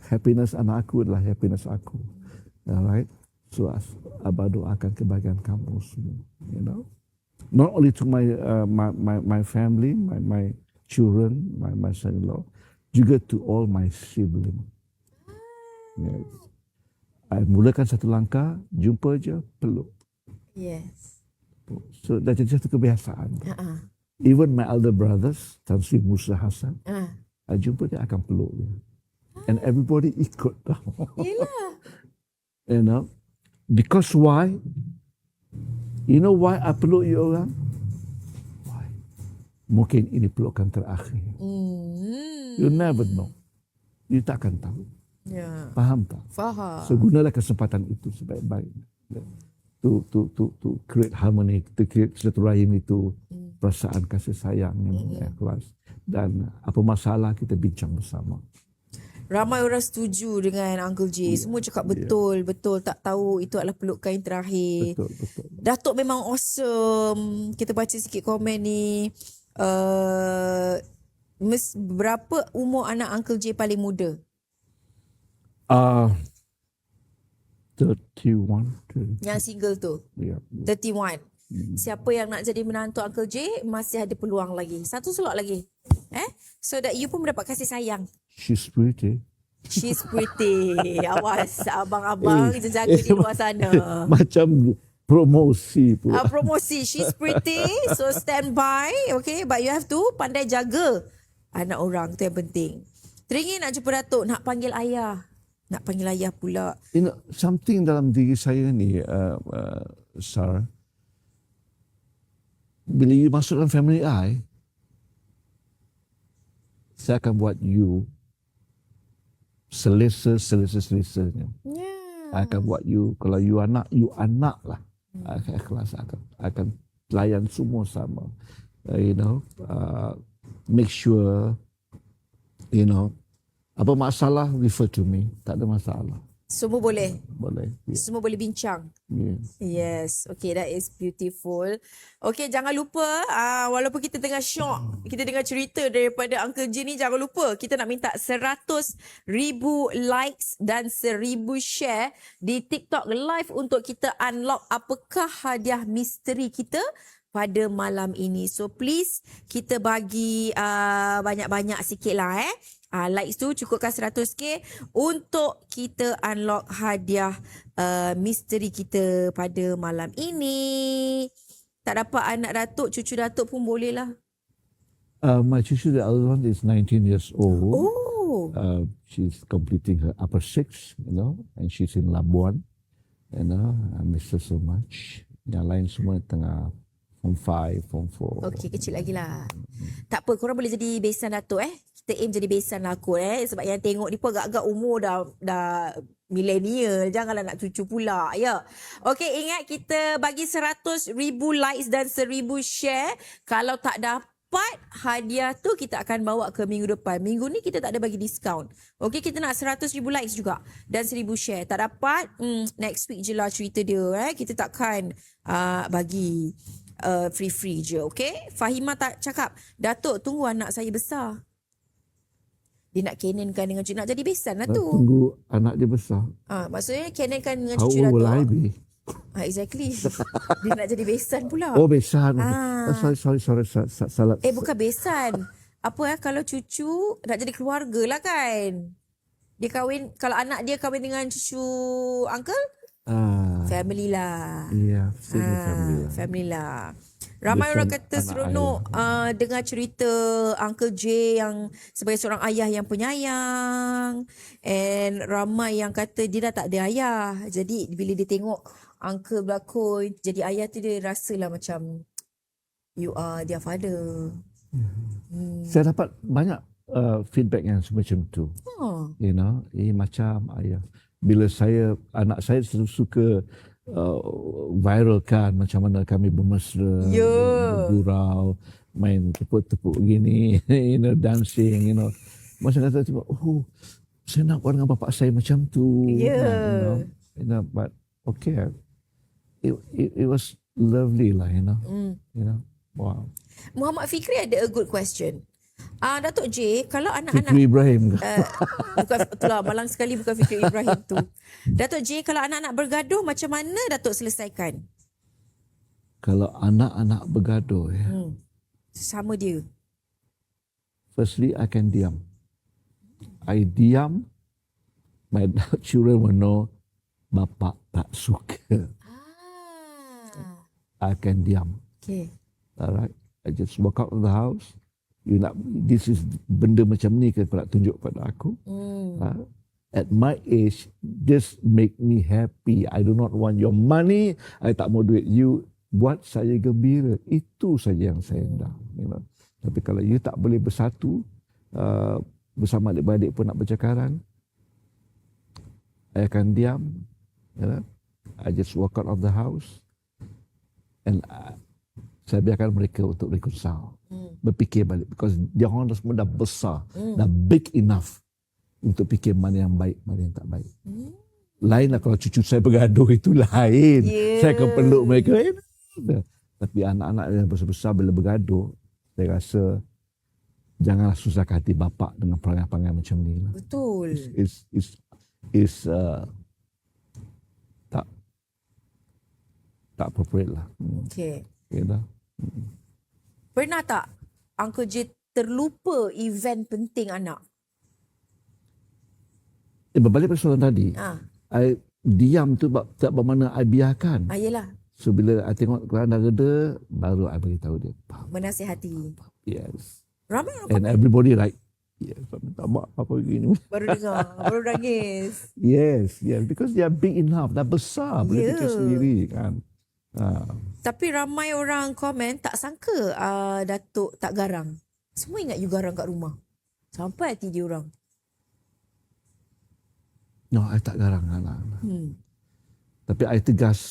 Happiness anak aku adalah happiness aku. Alright. So Abah doakan kebahagiaan kamu semua. You know. Not only to my family, my children, my son-in-law, juga to all my siblings. Yes. I mulakan satu langkah, jumpa je, peluk. Yes. So dah jadi satu kebiasaan. Even my elder brothers, Tan Sri Musa Hassan, I jumpa dia akan peluk dia. And everybody ikut. Yelah. You know, because why? You know why I peluk you orang? Why? mungkin ini pelukan terakhir. You never know. You tak akan tahu. Ya. Faham tak? Faham. So gunalah kesempatan itu sebaik-baiknya. To create harmony, to create silaturahim itu, perasaan kasih sayang yang ikhlas. Dan apa masalah kita bincang bersama. Ramai orang setuju dengan Uncle J. Semua cakap betul, betul. Tak tahu itu adalah pelukan yang terakhir. Betul. Datuk memang awesome. Kita baca sikit komen ni. Berapa umur anak Uncle J paling muda? 31. Yang single tu? Yeah. 31. Siapa yang nak jadi menantu Uncle J, masih ada peluang lagi. Satu slot lagi. So that you pun mendapat kasih sayang. She's pretty. She's pretty. Awas, abang-abang jaga di luar sana. Macam promosi pula. Promosi. She's pretty. So stand by. Okay. But you have to pandai jaga anak orang. Itu yang penting. Teringin nak jumpa Datuk. Nak panggil ayah. Nak panggil ayah pula. You know, something dalam diri saya ni, Sarah. Bila you masuk dalam family I, saya akan buat you selesa-nya. Yeah. I akan buat you, kalau you anak lah. I akan ikhlas, akan layan semua sama. Make sure, apa masalah, refer to me. Tak ada masalah. Semua boleh. Boleh. Yeah. Semua boleh bincang. Yeah. Yes. Okay, that is beautiful. Okay, jangan lupa, walaupun kita tengah syok, kita dengar cerita daripada Uncle J ni, jangan lupa kita nak minta 100,000 likes dan 1,000 share di TikTok live untuk kita unlock apakah hadiah misteri kita pada malam ini. So please, kita bagi banyak-banyak sikit lah likes tu cukupkan 100k untuk kita unlock hadiah misteri kita pada malam ini. Tak dapat anak Datuk, cucu Datuk pun boleh lah. My cucu, the other one is 19 years old. Oh. She's completing her upper 6, and she's in Labuan. I miss her so much. Yang lain semua tengah Form 5, Form 4. Okey, kecil lagi lah. Tak apa, korang boleh jadi besan Datuk Kita aim jadi besan lah kot Sebab yang tengok ni pun agak-agak umur dah milenial. Janganlah nak cucu pula. Ya. Okey, ingat kita bagi 100,000 likes dan 1,000 share. Kalau tak dapat hadiah tu, kita akan bawa ke minggu depan. Minggu ni kita tak ada bagi diskaun. Okey, kita nak 100,000 likes juga dan 1,000 share. Tak dapat, next week je lah cerita dia. Kita takkan bagi free je, okay? Fahimah tak cakap, Datuk tunggu anak saya besar. Dia nak canonkan dengan cucu, nak jadi besan lah tu. Tunggu anak dia besar. Maksudnya canonkan dengan How cucu old will I Datuk. be? Exactly. Dia nak jadi besan pula. Oh, besan. Sorry. Salah. Bukan besan. Apa kalau cucu nak jadi keluarga lah kan? Dia kahwin, kalau anak dia kahwin dengan cucu uncle, family lah. Ya, family lah. Family lah. Ramai orang kata seronok dengar cerita Uncle J yang sebagai seorang ayah yang penyayang. And ramai yang kata dia dah tak ada ayah. Jadi bila dia tengok uncle berlakon jadi ayah tu, dia rasalah macam you are their father. Saya dapat banyak feedback yang semacam tu. Macam ayah. Bila anak saya suka viralkan macam mana kami bermesra, bergurau, main tepuk-tepuk gini, dancing, Macam kata, saya nak buat dengan bapak saya macam tu. But okay, it was lovely lah, Wow. Muhammad Fikri ada a good question. Datuk J, kalau anak-anak Fikri Ibrahim. bukan itulah, malang sekali bukan Fikri Ibrahim tu. Datuk J, kalau anak-anak bergaduh, macam mana Datuk selesaikan? Kalau anak-anak bergaduh, Sama dia. Firstly, I can diam. I diam. My children will know bapa tak suka. I can diam. Okay. Alright. I just walk out of the house. This is benda macam ni kau nak tunjuk pada aku. At my age, this make me happy. I do not want your money. I tak mau duit you. Buat saya gembira. Itu saja yang saya nak. Tapi kalau you tak boleh bersatu, bersama adik-beradik pun nak bercakaran, I akan diam. You know? I just walk out of the house and saya biarkan mereka untuk reconcile. Berfikir balik. Because dia orang semua dah besar, dah big enough untuk fikir mana yang baik, mana yang tak baik. Lainlah kalau cucu saya bergaduh, itu lain. Saya akan peluk mereka. Tapi anak-anak yang besar-besar bila bergaduh, saya rasa janganlah susahkan hati bapa dengan perangai-perangai macam ni. Betul. Tak appropriate lah. Okay. Dah. Pernah tak Uncle J terlupa event penting anak? Berbalik pada soalan tadi, I diam tu tak bermakna I biarkan. Yelah. So bila I tengok Quran dah reda, baru I beritahu dia. Menasihati. Yes. Ramai orang And everybody like, yes, minta maaf apa gini. baru dengar, baru nangis. Yes, because they are big enough, dah besar, boleh fikir sendiri kan. Tapi ramai orang komen tak sangka Datuk tak garang. Semua ingat you garang kat rumah. Sampai hati dia orang. No, I tak garang anak. Tapi I tegas,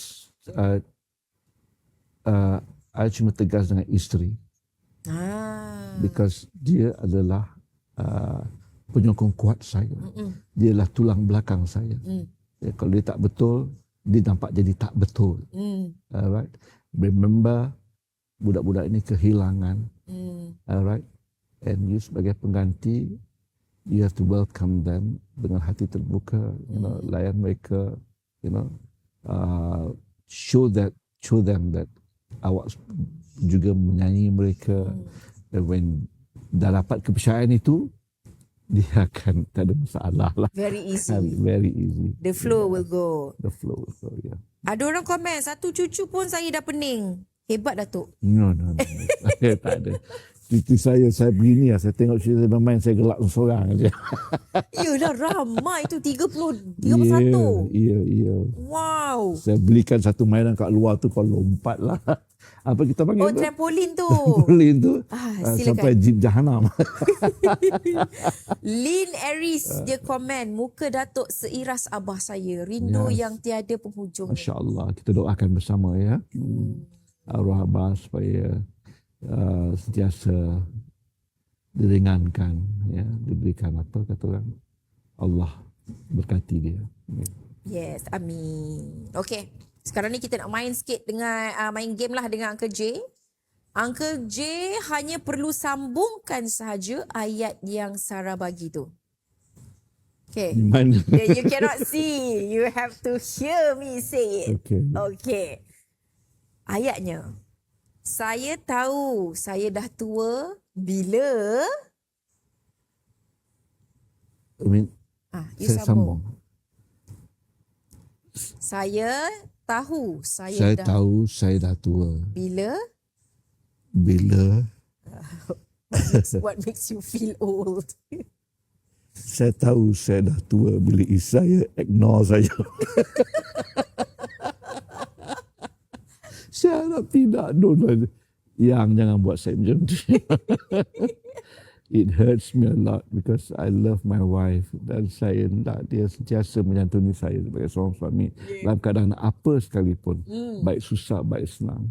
I cuma tegas dengan isteri. Because dia adalah penyokong kuat saya. Dia adalah tulang belakang saya. Kalau dia tak betul, dia nampak jadi tak betul. Alright. Remember, budak-budak ini kehilangan. Alright. And you sebagai pengganti, you have to welcome them dengan hati terbuka, layan mereka, show them that awak juga menyayangi mereka. And when dah dapat kepercayaan itu, dia akan tak ada masalah lah. Very easy. Very easy. The flow will go. The flow will go, yeah. Ada orang komen, satu cucu pun saya dah pening. Hebat Datuk. No. Saya tak ada. Cucu saya begini lah. Saya tengok cucu saya bermain, saya gelak seorang je. Yelah, ramai tu 31. Ya. Wow. Saya belikan satu mainan kat luar tu, kau lompat lah. Apa kita panggil tu? Trampolin tu. Trampolin tu. Sampai jeep jahanam. Lynn Aris, dia komen, muka Datuk seiras abah saya. Rindu yang tiada penghujung. Masya Allah. Kita doakan bersama ya. Arwah abah supaya sentiasa diringankan, ya, diberikan apa kata orang, Allah berkati dia. Yes, amin. Okay, sekarang ni kita nak main sikit dengan main game lah dengan Uncle J. Uncle J hanya perlu sambungkan sahaja ayat yang Sarah bagi tu. Okay. Mana? You cannot see. You have to hear me say it. Okay. Ayatnya. Saya tahu saya dah tua bila... Saya sambung. Saya tahu saya dah tua. Bila? What makes you feel old? Saya tahu saya dah tua bila isteri saya ignore saya. Saya harap tidak. Yang jangan buat saya macam tu. It hurts me a lot because I love my wife. Dan saya nak dia sentiasa menyantuni saya sebagai seorang suami. Dalam keadaan apa sekalipun. Baik susah, baik senang.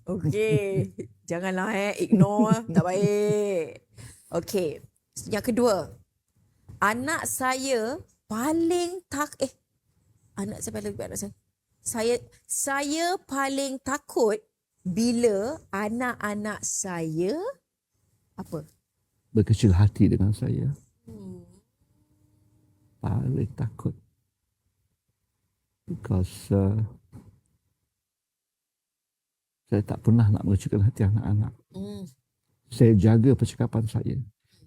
Okay. Janganlah ignore. Tak baik. Okay. Yang kedua. Anak saya paling anak saya paling takut bila anak-anak saya apa? Berkecil hati dengan saya. Paling takut. Because saya tak pernah nak mengecilkan hati anak-anak. Saya jaga percakapan saya.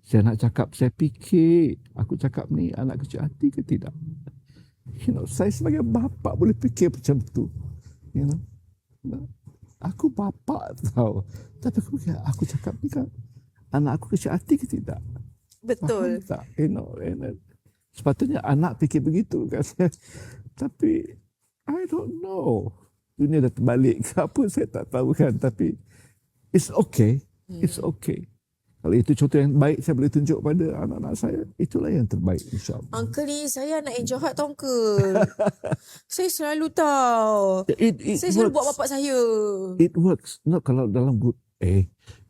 Saya nak cakap, saya fikir aku cakap ni anak kecil hati ke tidak. Saya sebagai bapa boleh fikir macam tu. Aku bapa tahu. Tapi aku cakap ni kan anak aku kecil hati ke tidak. Betul. Tak? Sepatutnya anak fikir begitu kan. Tapi I don't know. Dunia dah terbalik ke apa saya tak tahu kan. Tapi it's okay. It's okay. Kalau itu contoh yang baik saya boleh tunjuk pada anak-anak saya, itulah yang terbaik, insyaAllah. Uncle ni saya anak yang jahat tau Uncle. Saya selalu tahu. Saya selalu buat bapak saya. It works. No, kalau dalam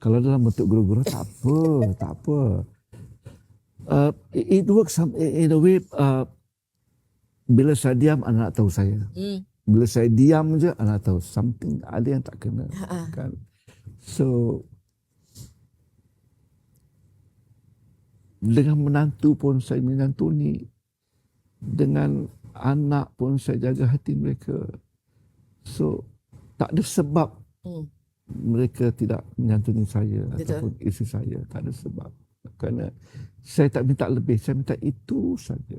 kalau dalam bentuk guru-guru tak apa. It works in a way. Bila saya diam, anak tahu saya. Bila saya diam je, anak tahu something ada yang tak kena. Kan? So dengan menantu pun saya menyantuni, dengan anak pun saya jaga hati mereka. So tak ada sebab mereka tidak menyantuni saya. Betul. Ataupun isteri saya, tak ada sebab. Kerana saya tak minta lebih, saya minta itu saja.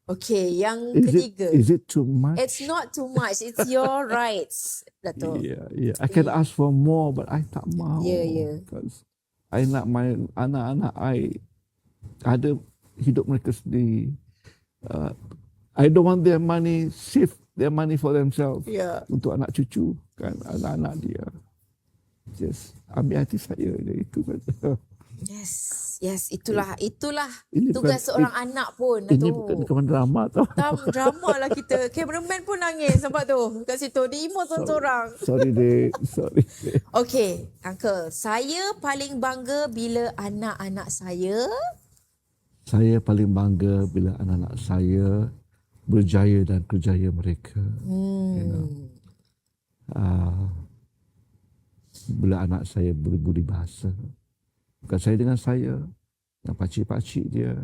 Okay, yang ketiga. Is it too much? It's not too much. It's your rights, Dato'. Yeah. I can ask for more, but I tak mahu. Yeah. Because I nak my anak-anak I ada hidup mereka sendiri. I don't want their money, save their money for themselves. Yeah. Untuk anak cucu, kan, anak-anak dia. Just ambil hati saya je, itu saja. Yes, itulah Ini tugas seorang anak pun. Ini bukan drama tau. Drama lah kita. Cameraman pun nangis nampak tu kat situ. Dia emo seorang-seorang. Sorry. Okay, Uncle. Saya paling bangga bila anak-anak saya. Saya paling bangga bila anak-anak saya berjaya dan kerjaya mereka. You know. Bila anak saya berbudi bahasa. Bukan saya dengan saya, dengan pakcik-pakcik dia,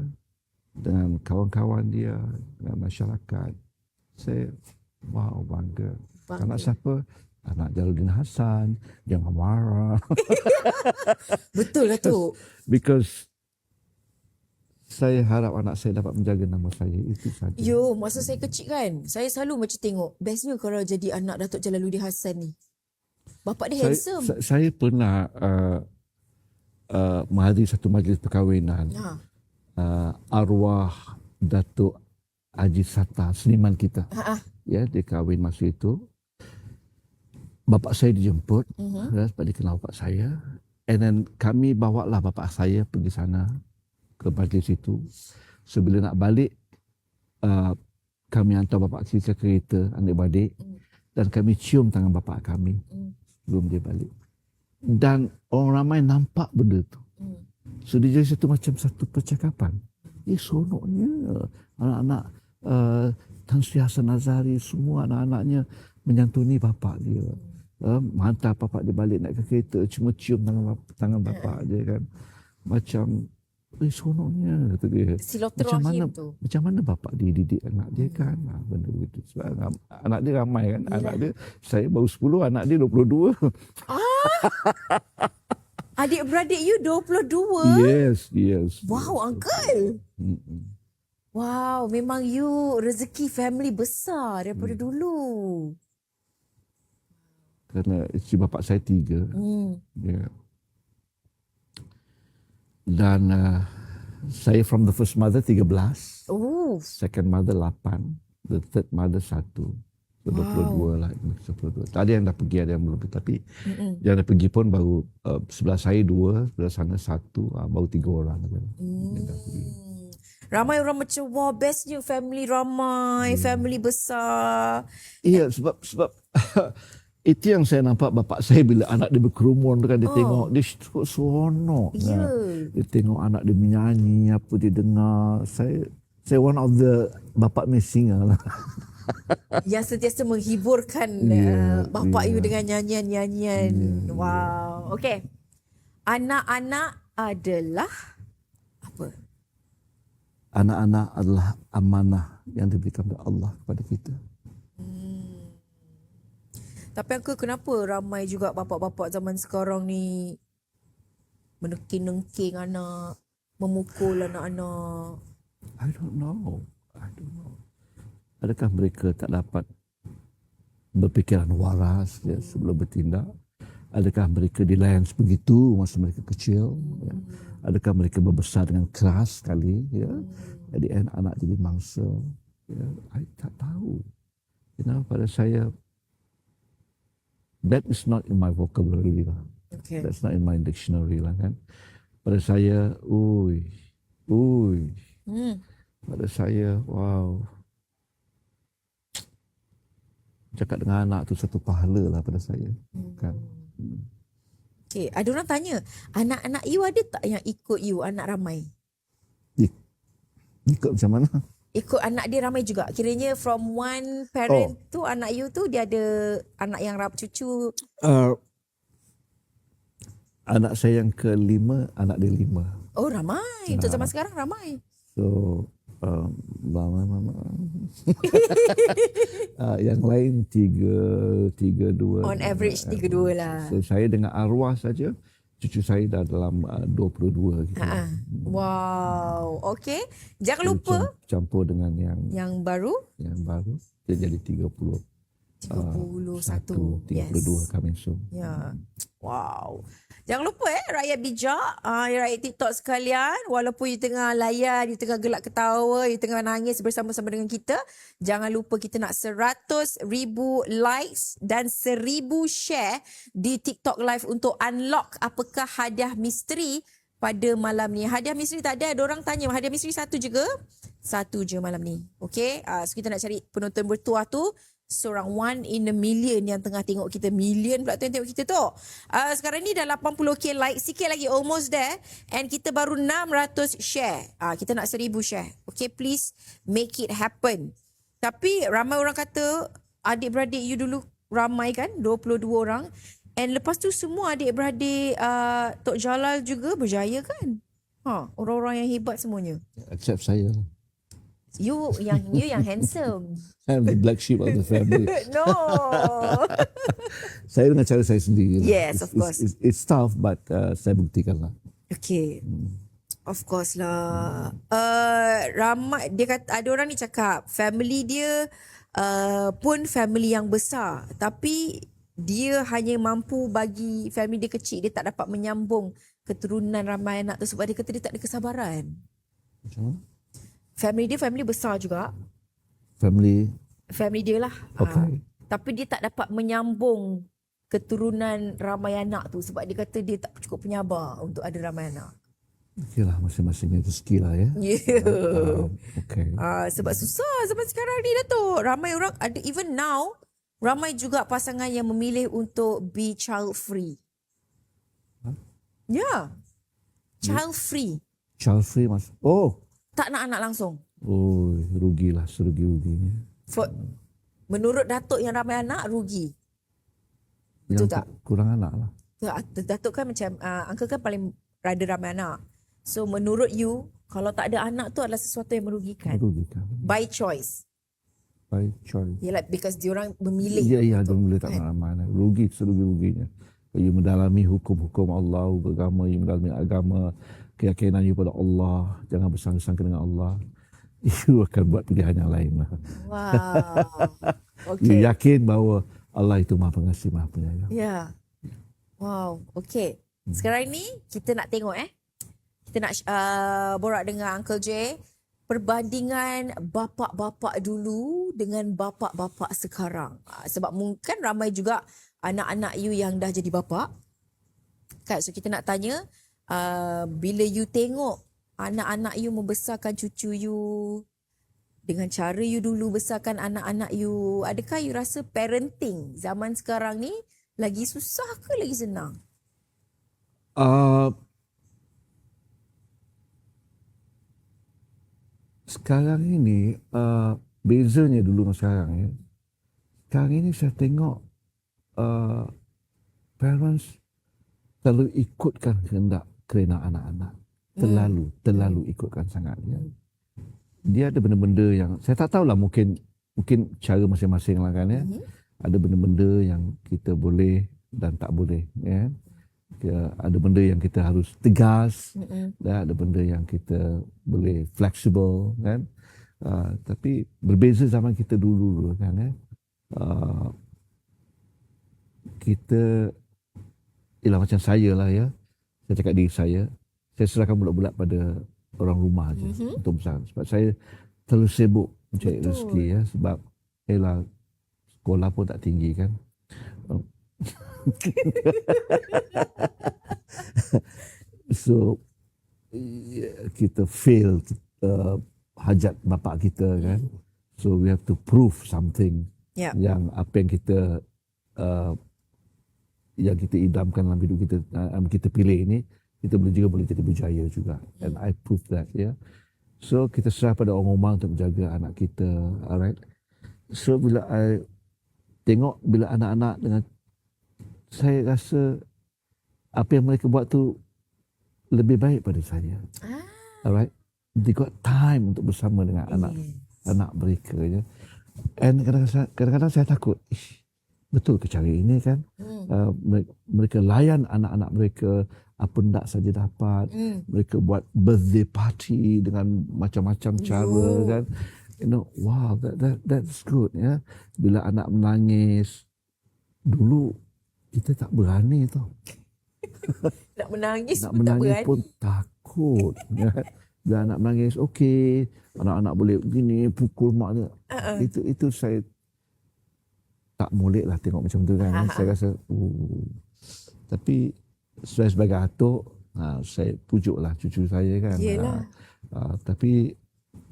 dengan kawan-kawan dia, dengan masyarakat. Saya, wow, bangga. Anak siapa? Anak Jaludin Hassan, jangan marah. Betul lah tu. Because saya harap anak saya dapat menjaga nama saya, itu saja. Masa saya kecil kan, saya selalu macam tengok, bestnya kalau jadi anak Datuk Jalaluddin Hassan ni. Bapak dia handsome. Saya pernah menghadiri satu majlis perkahwinan. Arwah Datuk Haji Sata, seniman kita. Ya, dia kahwin masa itu. Bapak saya dijemput, sebab dia kenal bapak saya. And then kami bawalah bapak saya pergi sana, ke majlis itu. So bila nak balik, kami hantar bapak kita ke kereta, adik-beradik. Dan kami cium tangan bapak kami sebelum dia balik. Dan orang ramai nampak benda tu. So dia jadi satu percakapan. Seronoknya anak-anak Tan Sri Hassan Nazari, semua anak-anaknya menyantuni bapak dia. Hantar bapak dia balik naik ke kereta, cuma cium tangan bapak dia kan. Macam seronoknya, kata dia. Silaturahim tu. Macam mana bapak dia didik anak dia kan. Benda begitu. Sebab anak dia ramai kan. Anak dia, saya baru 10, anak dia 22. Adik-beradik you 22? Yes. Wow, Uncle. Wow, memang you rezeki family besar daripada dulu. Kerana isteri bapak saya 3. Yeah. Dan saya from the first mother 13. Second mother 8. The third mother 1. 22 lah. 22. Tadi yang dah pergi, ada yang belum. Tapi yang dah pergi pun baru sebelah saya 2, sebelah sana 1. Baru 3 orang. Yang dah pergi. Ramai orang macam, wah bestnya family ramai, family besar. Iya, sebab itu yang saya nampak bapak saya bila anak dia berkerumun kan, dia tengok, dia seronok. Dia tengok anak dia menyanyi, apa dia dengar. Saya one of the bapak singer lah. Yang sentiasa menghiburkan bapak you dengan nyanyian-nyanyian. Wow. Okay. Anak-anak adalah apa? Anak-anak adalah amanah yang diberikan oleh Allah kepada kita. Tapi Uncle, kenapa ramai juga bapak-bapak zaman sekarang ni menengking-nengking anak, memukul anak-anak? I don't know. Adakah mereka tak dapat berfikiran waras sebelum bertindak? Adakah mereka dilayan sebegitu masa mereka kecil? Adakah mereka berbesar dengan keras sekali? At the end anak jadi mangsa. I tak tahu. Pada saya, that is not in my vocabulary lah. Okay. That's not in my dictionary lah kan. Pada saya, Hmm. pada saya, wow. Cakap dengan anak tu satu pahala lah pada saya. Kan. Okay, ada orang tanya, anak-anak you ada tak yang ikut you, anak ramai? Ikut macam mana? Ikut anak dia ramai juga. Kiranya from one parent tu, anak you tu dia ada anak yang cucu. Anak saya yang kelima, anak dia 5. Oh, ramai. Untuk zaman sekarang ramai. So, yang lain 3, 2. On average 32 lah. So, saya dengan arwah saja, cucu saya dah dalam 22 gitu. Wow. Okay. Jangan lupa. Campur dengan yang baru. Yang baru. Dia jadi 31. 32 coming soon. Ya. Wow. Jangan lupa rakyat bijak, rakyat TikTok sekalian, walaupun you tengah layan, you tengah gelak ketawa, you tengah nangis bersama-sama dengan kita, jangan lupa kita nak 100,000 likes dan 1,000 share di TikTok live untuk unlock apakah hadiah misteri pada malam ni. Hadiah misteri tak ada orang tanya, hadiah misteri satu je ke? Satu je malam ni. Okay, so kita nak cari penonton bertuah tu. Seorang 1 in a million yang tengah tengok kita. Million pula tu yang tengok kita tu. Sekarang ni dah 80k like. Sikit lagi, almost there. And kita baru 600 share. Kita nak 1,000 share. Okay, please make it happen. Tapi ramai orang kata adik-beradik you dulu ramai kan? 22 orang. And lepas tu semua adik-beradik Tok Jalal juga berjaya kan? Orang-orang yang hebat semuanya. Except saya. You yang handsome. I'm the black sheep of the family. No. Saya dengan cara saya sendiri. Yes, of course. It's tough, but saya buktikan lah. Okay. Of course lah. Ramai, dia kata, ada orang ni cakap family dia pun family yang besar. Tapi dia hanya mampu bagi family dia kecil. Dia tak dapat menyambung keturunan ramai anak tu sebab dia kata dia tak ada kesabaran. Macam mana? Family dia family besar juga. Family dia lah. Okay. Tapi dia tak dapat menyambung keturunan ramai anak tu sebab dia kata dia tak cukup penyabar untuk ada ramai anak. Okay lah, masing-masing rezeki lah ya. Yeah. Okay. Sebab susah zaman sekarang ni Datuk. Ramai orang ada, even now, ramai juga pasangan yang memilih untuk be child free. Ya. Child free. Child free mas. Oh. Tak nak anak langsung. Oh, rugilah serugi-ruginya. Menurut Datuk yang ramai anak, rugi. Yang Betul tak? Kurang anak lah. Datuk kan macam, Uncle kan paling rada ramai anak. So menurut you, kalau tak ada anak tu adalah sesuatu yang merugikan. Merugikan. By choice. By choice. Yalah, because diorang memilih. Ya, dia memilih tak nak ramai anak. Rugi serugi-ruginya. You mendalami hukum-hukum Allah, agama, you mendalami agama, keyakinan you pada Allah, jangan bersangka-sangka dengan Allah, you akan buat pilihan yang lain lah. Wow. Okay. You yakin bahawa Allah itu Maha Pengasih, Maha Penyayang. Ya. Wow. Okay. Sekarang ni kita nak tengok kita nak borak dengan Uncle J, perbandingan bapa-bapa dulu dengan bapa-bapa sekarang. Sebab mungkin ramai juga anak-anak you yang dah jadi bapa. Kan, so kita nak tanya, bila you tengok anak-anak you membesarkan cucu you dengan cara you dulu besarkan anak-anak you, adakah you rasa parenting zaman sekarang ni lagi susah ke lagi senang? Sekarang ini bezanya dulu dengan sekarang ya. Sekarang ini saya tengok parents terlalu ikutkan kehendak kerana anak-anak. Terlalu ikutkan sangat ya. Dia ada benda-benda yang saya tak tahulah, mungkin cara masing-masing lah kan ya. Ada benda-benda yang kita boleh dan tak boleh ya. Ada benda yang kita harus tegas, dan ada benda yang kita boleh flexible kan. Tapi berbeza zaman kita dulu kan ya. Kita ialah macam saya lah ya. Saya cakap diri saya serahkan bulat-bulat pada orang rumah aja untuk besar. Sebab saya terlalu sibuk mencari rezeki ya. Sebab sekolah pun tak tinggi kan. So kita fail hajat bapa kita kan. So we have to prove something Yeah. yang apa yang kita idamkan dalam hidup kita, kita pilih ini, kita boleh jadi berjaya juga. And I prove that, yeah. So kita serah pada orang rumah untuk menjaga anak kita, alright. So bila I tengok bila anak-anak dengan, saya rasa apa yang mereka buat tu lebih baik pada saya. Alright. They got time untuk bersama dengan anak mereka, ya. And kadang-kadang saya takut, betul ke cara ini kan? Mereka layan anak-anak mereka apa hendak saja dapat. Mereka buat birthday party dengan macam-macam cara kan. You know, wow, that's good, ya. Bila anak menangis, dulu kita tak berani tau. Nak menangis Nak pun tak menangis berani. pun takut. Ya. Bila anak menangis, okey, anak-anak boleh gini pukul maknya. Itu saya tak molek lah tengok macam tu kan. Saya rasa, tapi saya sebagai atuk, saya pujuklah cucu saya kan. Tapi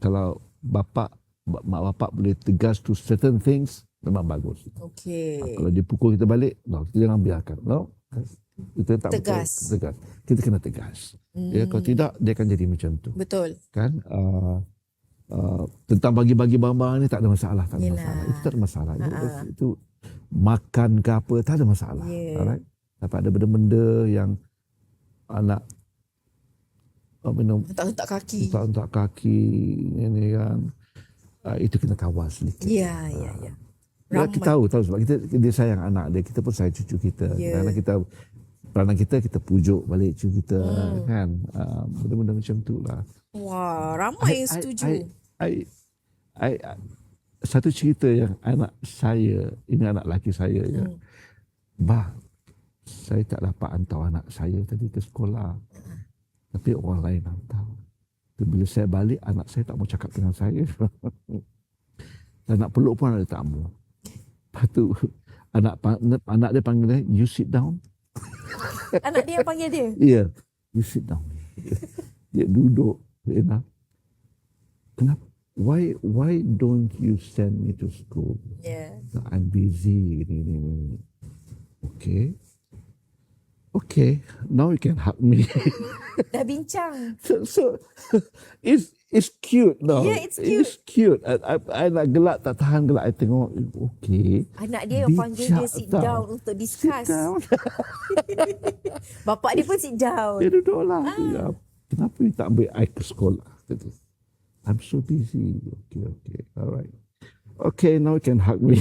kalau mak bapak boleh tegas to certain things, memang bagus. Kalau dia pukul kita balik, kita jangan biarkan. No? Kita tak Tegas. Tegas. Kita kena tegas. Ya, kalau tidak, dia akan jadi macam tu. Betul. Kan? Tentang bagi-bagi barang-barang ni tak ada masalah. Tak ada masalah. Itu tak ada masalah. Itu makan ke apa, tak ada masalah. Alright? Tapi ada benda-benda yang anak Hentak-hentak kaki. Hentak kaki ini kan. Itu kena kawal sedikit. Ya. Kita tahu sebab dia sayang anak dia, kita pun sayang cucu kita. Kerana peranan kita pujuk balik cucu kita kan. Benda-benda macam tu lah. Wah, ramai yang setuju. Satu cerita yang anak saya, ini anak lelaki saya ya. Saya tak dapat hantar anak saya tadi ke sekolah. Tapi orang lain hantar. Bila saya balik, anak saya tak mau cakap dengan saya. Dan nak peluk pun ada tak mau. Lepas tu anak dia panggil dia, you sit down. Anak dia yang panggil dia? Yeah, you sit down. Dia duduk. Kenapa? Why don't you send me to school? I'm busy. Gini. Okay, now you can hug me. Dah bincang. So it's cute now. Yeah, it's cute. It's cute. I nak gelak, tak tahan gelak. I tengok, okay. Anak dia yang panggil dia sit down untuk discuss. Sit down. Bapak dia pun sit down. Dia duduk lah. Ya, kenapa you tak ambil I ke sekolah? Kata, I'm so busy. Okay. Alright. Okay, now you can hug me.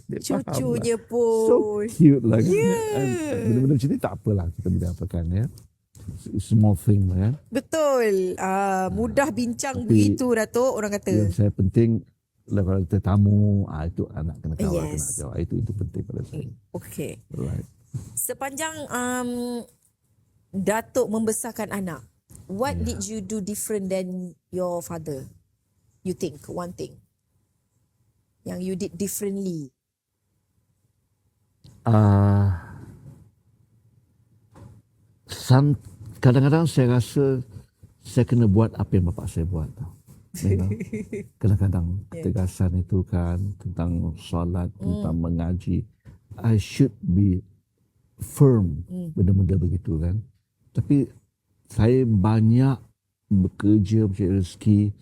Cucunya pun. So cute lah. Benda-benda macam ni tak apalah. Kita boleh apakan ya. Small thing lah ya. Betul. Mudah bincang begitu Datuk, orang kata. Yang saya penting kalau tetamu, itu anak kena kawal, kena Yes. jawab. Itu penting pada saya. Okay. Right. Sepanjang Datuk membesarkan anak, what did you do different than your father? You think one thing yang you did differently? Kadang-kadang saya rasa saya kena buat apa yang bapa saya buat. Kadang-kadang ketegasan itu kan tentang solat, tentang mengaji. I should be firm benda-benda begitu kan. Tapi saya banyak bekerja mencari rezeki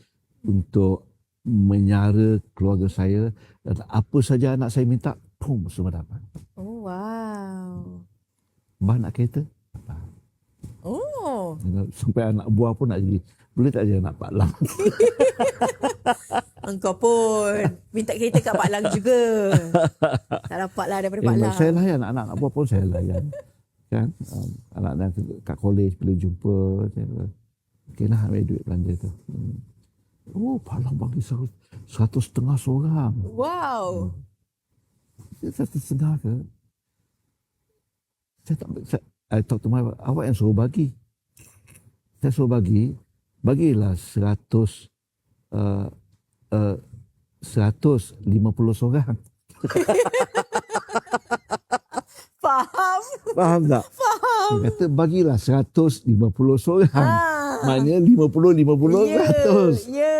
untuk menyara keluarga saya, dan apa saja anak saya minta, semua dapat. Oh, wow. Bah nak kereta? Oh. Sampai anak buah pun nak jadi, boleh tak jadi anak Pak Lang? Engkau pun minta kereta kat Pak Lang juga. Tak dapat lah daripada Pak Lang. Saya layan, anak-anak buah pun saya layan. Kan? Anak-anak kat college boleh jumpa. Okay lah, ambil duit belanja tu. Pak Lang bagi 150 seorang. Wow. 150 ke? I talk to my wife, awak yang suruh bagi. Saya suruh bagilah 150 seorang. Faham. Faham tak? Faham. Dia kata bagilah 150 seorang. Maknanya 50, Ya, 100. ya.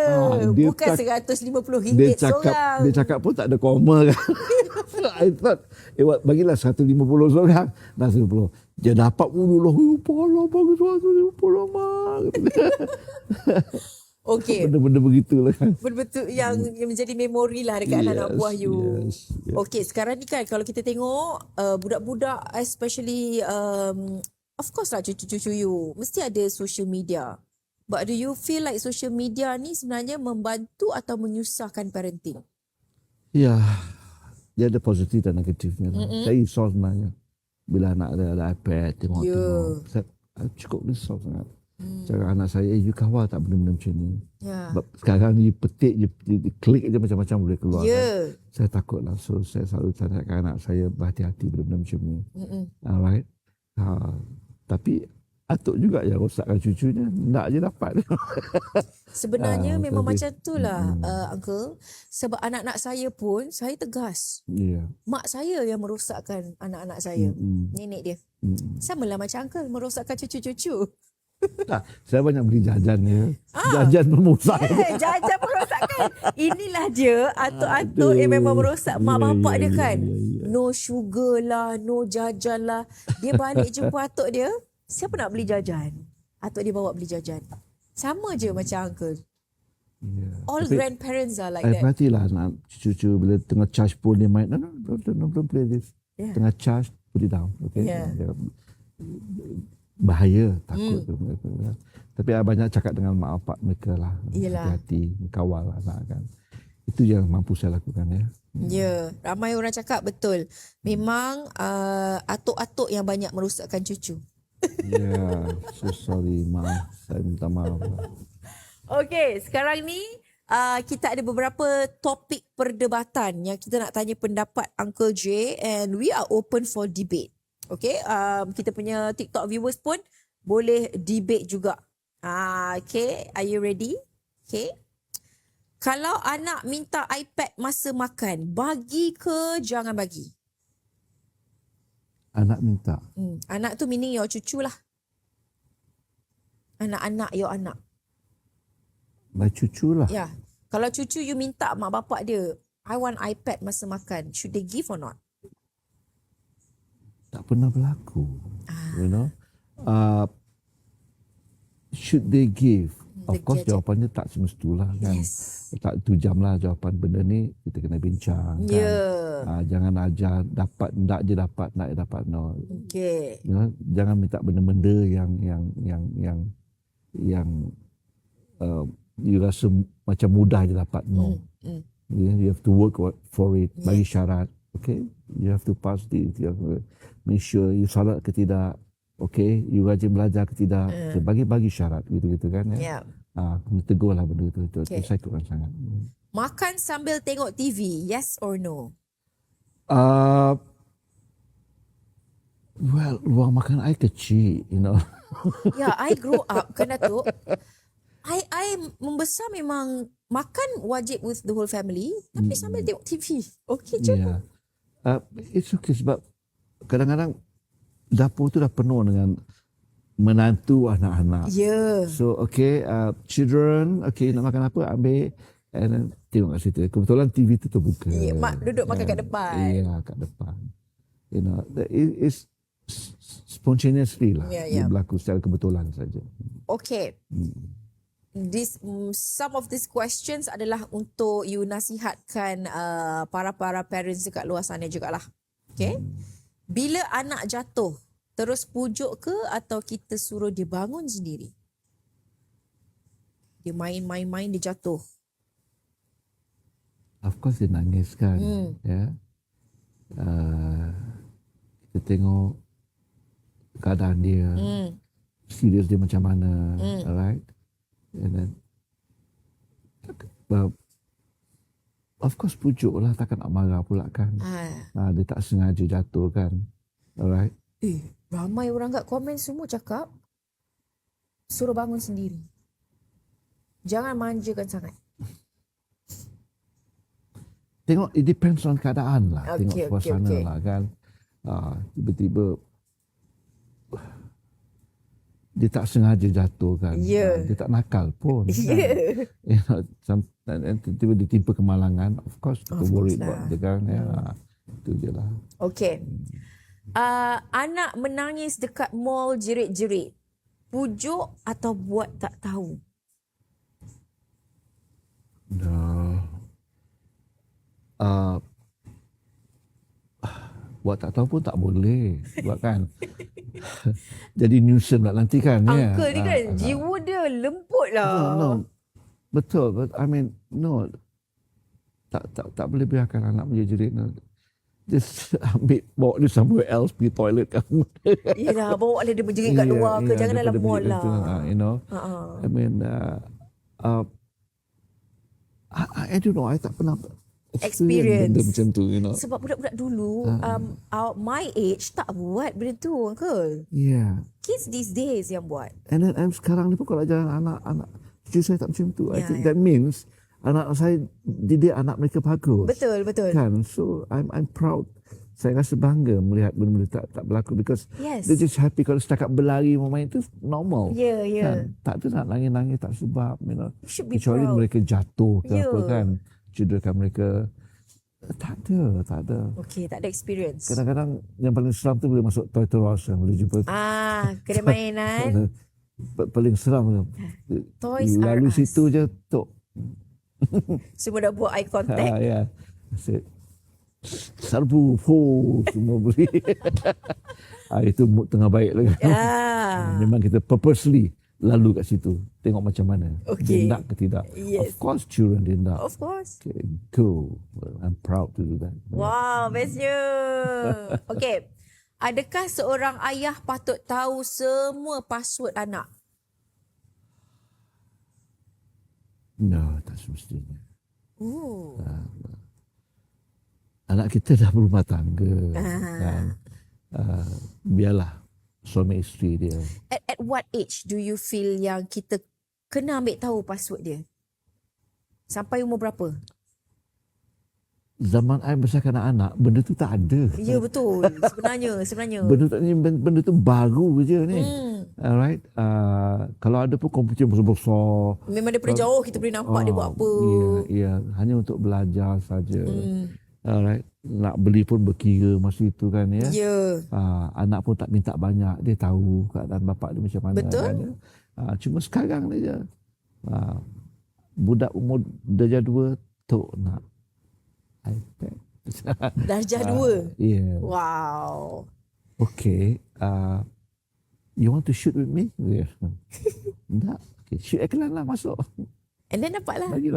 Dia Bukan RM150 dia seorang. cakap pun tak ada koma kan. I thought, bagilah 150 seorang. Dah 150. Dia dapat puluh lah. Apalah, bagi 150 mak. Okey. Benda-benda begitulah kan. Betul-betul yang menjadi memori lah dekat anak-anak buah you. Yes. Okey, sekarang ni kan kalau kita tengok budak-budak especially of course lah cucu-cucu you mesti ada social media. But do you feel like social media ni sebenarnya membantu atau menyusahkan parenting? Ya, dia ada positif dan negatifnya. Saya risau sebenarnya. Bila anak ada iPad, tengok-tengok. Saya cukup risau sangat. Cakap anak saya, you kawal tak benda-benda macam ni? Sebab sekarang ni petik je, klik je macam-macam boleh keluar. Kan? Saya takut lah. So saya selalu cakap anak saya berhati-hati benda-benda macam ni. Alright. Tapi atuk juga yang rosakkan cucunya. Nak je dapat. Sebenarnya memang macam tu lah Uncle. Sebab anak-anak saya pun, saya tegas. Mak saya yang merosakkan anak-anak saya. Nenek dia. Sama lah macam Uncle merosakkan cucu-cucu. Tak, saya banyak beli jajan ya. Jajan merosak. Jajan merosakkan. Inilah dia atuk-atuk yang memang merosak mak bapak dia kan. No sugar lah, no jajan lah. Dia balik jumpa atuk dia, siapa nak beli jajan? Atuk dia bawa beli jajan. Sama je macam Uncle. All grandparents are like that. Perhatilah anak cucu bila tengah charge phone dia main. No, don't play this. Tengah charge, put it down. Okay? Bahaya, takut tu. Tapi banyak cakap dengan mak bapak mereka lah. Hati-hati, kawal anak kan. Itu yang mampu saya lakukan ya. Ya, ramai orang cakap betul. Memang atuk-atuk yang banyak merosakkan cucu. Ya, so sorry, maaf. Saya minta maaf. Okey, sekarang ni kita ada beberapa topik perdebatan yang kita nak tanya pendapat Uncle J and we are open for debate. Okay, kita punya TikTok viewers pun boleh debate juga. Okay, are you ready? Okay. Kalau anak minta iPad masa makan, bagi ke jangan bagi? Anak minta. Anak tu meaning your cucu lah. Anak-anak your anak. My cucu lah. Ya. Kalau cucu you minta mak bapak dia, I want iPad masa makan, should they give or not? Tak pernah berlaku. You know. Should they give? Of course jawapannya tak semestilah kan. Tak 2 jam lah jawapan benda ni kita kena bincang kan. Jangan ajar dapat nak je dapat nak je dapat no. Okay. You know, jangan minta benda-benda yang you rasa macam mudah je dapat no. You have to work for it. Bagi syarat. Okay, you have to pass this. You have to make sure you salat ke tidak. Okay, you rajin belajar ke tidak. So, bagi syarat gitu-gitu kan ya. Tegur lah benda itu. Okay. Saya ikutkan sangat. Makan sambil tengok TV, yes or no? Well, ruang makan I kecil, you know. Yeah, I grow up kan Datuk. I membesar memang makan wajib with the whole family, tapi sambil tengok TV. Okay je. Yeah. It's okay sebab kadang-kadang dapur tu dah penuh dengan menantu anak-anak. So okay, children, okay nak makan apa ambil and then tengok kat situ. Kebetulan TV tu terbuka. Mak duduk makan kat depan. Kat depan. You know, it's spontaneously lah. Dia berlaku secara kebetulan saja. Okay. Some of these questions adalah untuk you nasihatkan para parents dekat luar sana jugalah. Okay. Bila anak jatuh, terus pujuk ke atau kita suruh dia bangun sendiri? Dia main-main dia jatuh. Of course dia nangis kan. Ya. Kita tengok keadaan dia. Serius dia macam mana. Alright. And then, of course pujuk lah, takkan nak marah pula kan. Dia tak sengaja jatuh kan. Alright. Ramai orang kat komen semua cakap suruh bangun sendiri. Jangan manjakan sangat. Tengok, it depends on keadaan lah. Tengok suasana lah kan. Tiba-tiba dia tak sengaja jatuh kan. Ya. Dia tak nakal pun. Ya. Kan? Tiba-tiba ditimpa kemalangan. Of course kita Of course worried lah. about dia kan. Ya, itu je lah. Okay. Anak menangis dekat mall jerit-jerit. Pujuk atau buat tak tahu? Buat tak tahu pun tak boleh. Buat kan. Jadi nuisance lah nanti kan. Uncle ni kan jiwa dia lembut lah. No. Betul. But I mean, no. Tak boleh biarkan anak menjerit. No. Just bawa dia somewhere else, pergi toilet kan. Yelah, bawa dia berjerit kat luar ke. Jangan dalam mall lah. You know. I mean, I don't know. I tak pernah Experience. benda macam tu, you know. Sebab budak-budak dulu, my age tak buat benda tu, Uncle. Yeah. Kids these days yang buat. And then sekarang ni pun kalau jalan anak cucu saya tak macam tu. I Yeah, think that means anak saya didik anak mereka bagus. Betul. Kan? So I'm proud. Saya rasa bangga melihat benda-benda tak berlaku because Yes. they're just happy kalau setakat berlari main itu normal. Ya. Kan? Tak ada nak nangis-nangis tak sebab, you know. You should be Kecuali proud. mereka jatuh ke Ya. apa kan. Cederakan mereka. Tak ada. Okay, tak ada experience. Kadang-kadang yang paling seram tu boleh masuk Toys R Us, boleh jumpa Kedai mainan. paling seram. Toys R Lalu Us. situ je tok. Semua dah buat eye contact. Ya. Serbu, semua beli. Itu mood tengah baik lagi. Memang kita purposely lalu kat situ. Tengok macam mana. Okay. Dia nak ke tidak. Yes. Of course children dia nak. Of course. Okay, go. I'm proud to do that. Wow, bestnya. Okay. Adakah seorang ayah patut tahu semua password anak? No, tak semestinya. Oh. Anak kita dah berumah tangga. Kan? Biarlah suami isteri dia. At what age do you feel yang kita kena ambil tahu password dia? Sampai umur berapa? Zaman I besarkan anak, benda tu tak ada. Ya, betul. Sebenarnya. Benda tu baru je ni. Alright. Kalau ada pun komputer besar-besar. Memang daripada jauh kita boleh nampak dia buat apa. Ya. Hanya untuk belajar saja. Alright. Nak beli pun berkira masa itu kan ya. Ya. Anak pun tak minta banyak. Dia tahu keadaan bapak dia macam mana. Betul. Kan, ya. Cuma sekarang ni je. Budak umur darjah 2 tok nak iPad. Darjah 2. Yeah. Wow. Okay. You want to shoot with me? Yeah. Tak. Okay. Shoot iklan lah masuk. And then dapatlah. Bagi.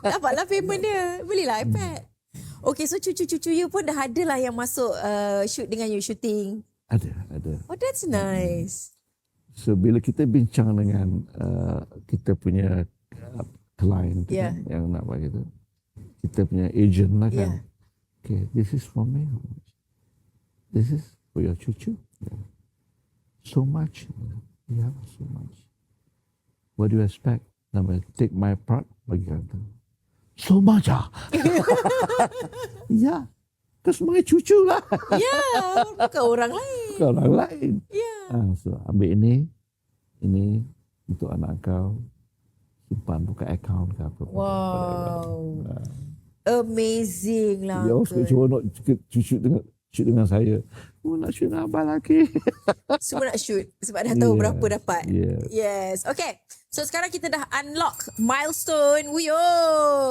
Dapatlah payment dia. Belilah iPad. Okay, so cucu-cucu you pun dah ada lah yang masuk shoot dengan you, shooting. Ada. Oh, that's nice. So bila kita bincang dengan kita punya client Yeah. yang nak buat gitu, kita punya agent lah kan. Yeah. Okay, this is for me. This is for your cucu. So much. Yeah, so much. What do you expect? Nama take my part bagi kata. So much Ya. Kau sebagai cucu lah. Ya, bukan orang lain. Kau orang lain. Ya. So ambil ini untuk anak kau, simpan buka akaun ke apa. Wow. Amazing lah. Dia orang Uncle. cuba nak shoot dengan saya. Oh, nak shoot dengan abang lagi. Semua nak shoot sebab dah tahu Yeah. berapa dapat. Yeah. Yes. Okay. So sekarang kita dah unlock milestone. Wuyo.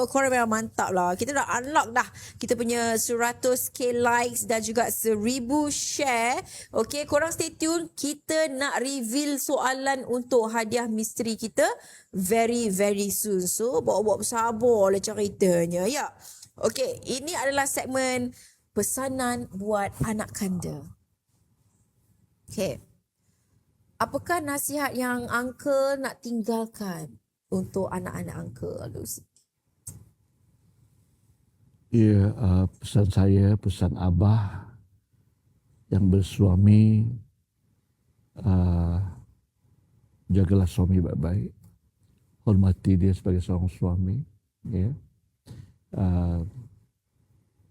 Korang memang mantap lah. Kita dah unlock dah. Kita punya 100k likes dan juga 1000 share. Okay. Korang stay tune. Kita nak reveal soalan untuk hadiah misteri kita very very soon. So bawa-bawa bersabar lah ceritanya. Ya. Okay. Ini adalah segmen pesanan buat anak kanda. Okay. Apakah nasihat yang uncle nak tinggalkan untuk anak-anak uncle? Ya, pesan saya, pesan abah yang bersuami, jagalah suami baik-baik. Hormati dia sebagai seorang suami. Ya.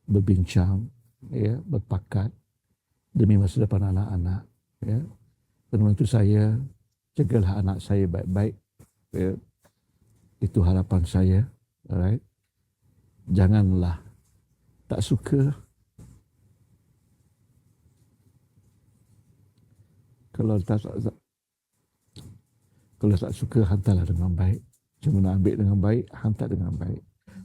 Berbincang, ya, berpakat demi masa depan anak-anak. Ya. Dan menantu saya, jagalah anak saya baik-baik. Ya. Itu harapan saya. Alright. Janganlah tak suka. Kalau tak suka, hantarlah dengan baik. Cuma nak ambil dengan baik, hantar dengan baik.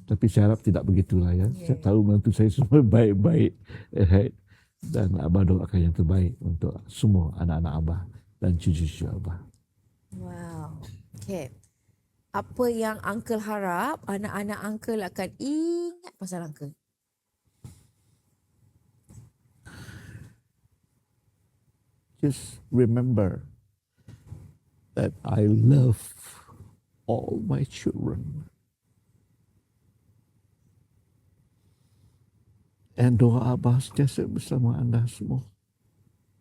Tapi saya harap tidak begitulah ya. Saya tahu menantu saya semua baik-baik. Right? Dan Abah doakan yang terbaik untuk semua anak-anak Abah dan cucu-cucu Abah. Wow. Okay. Apa yang Uncle harap anak-anak Uncle akan ingat pasal Uncle? Just remember that I love all my children. And doa Abah sentiasa bersama anda semua.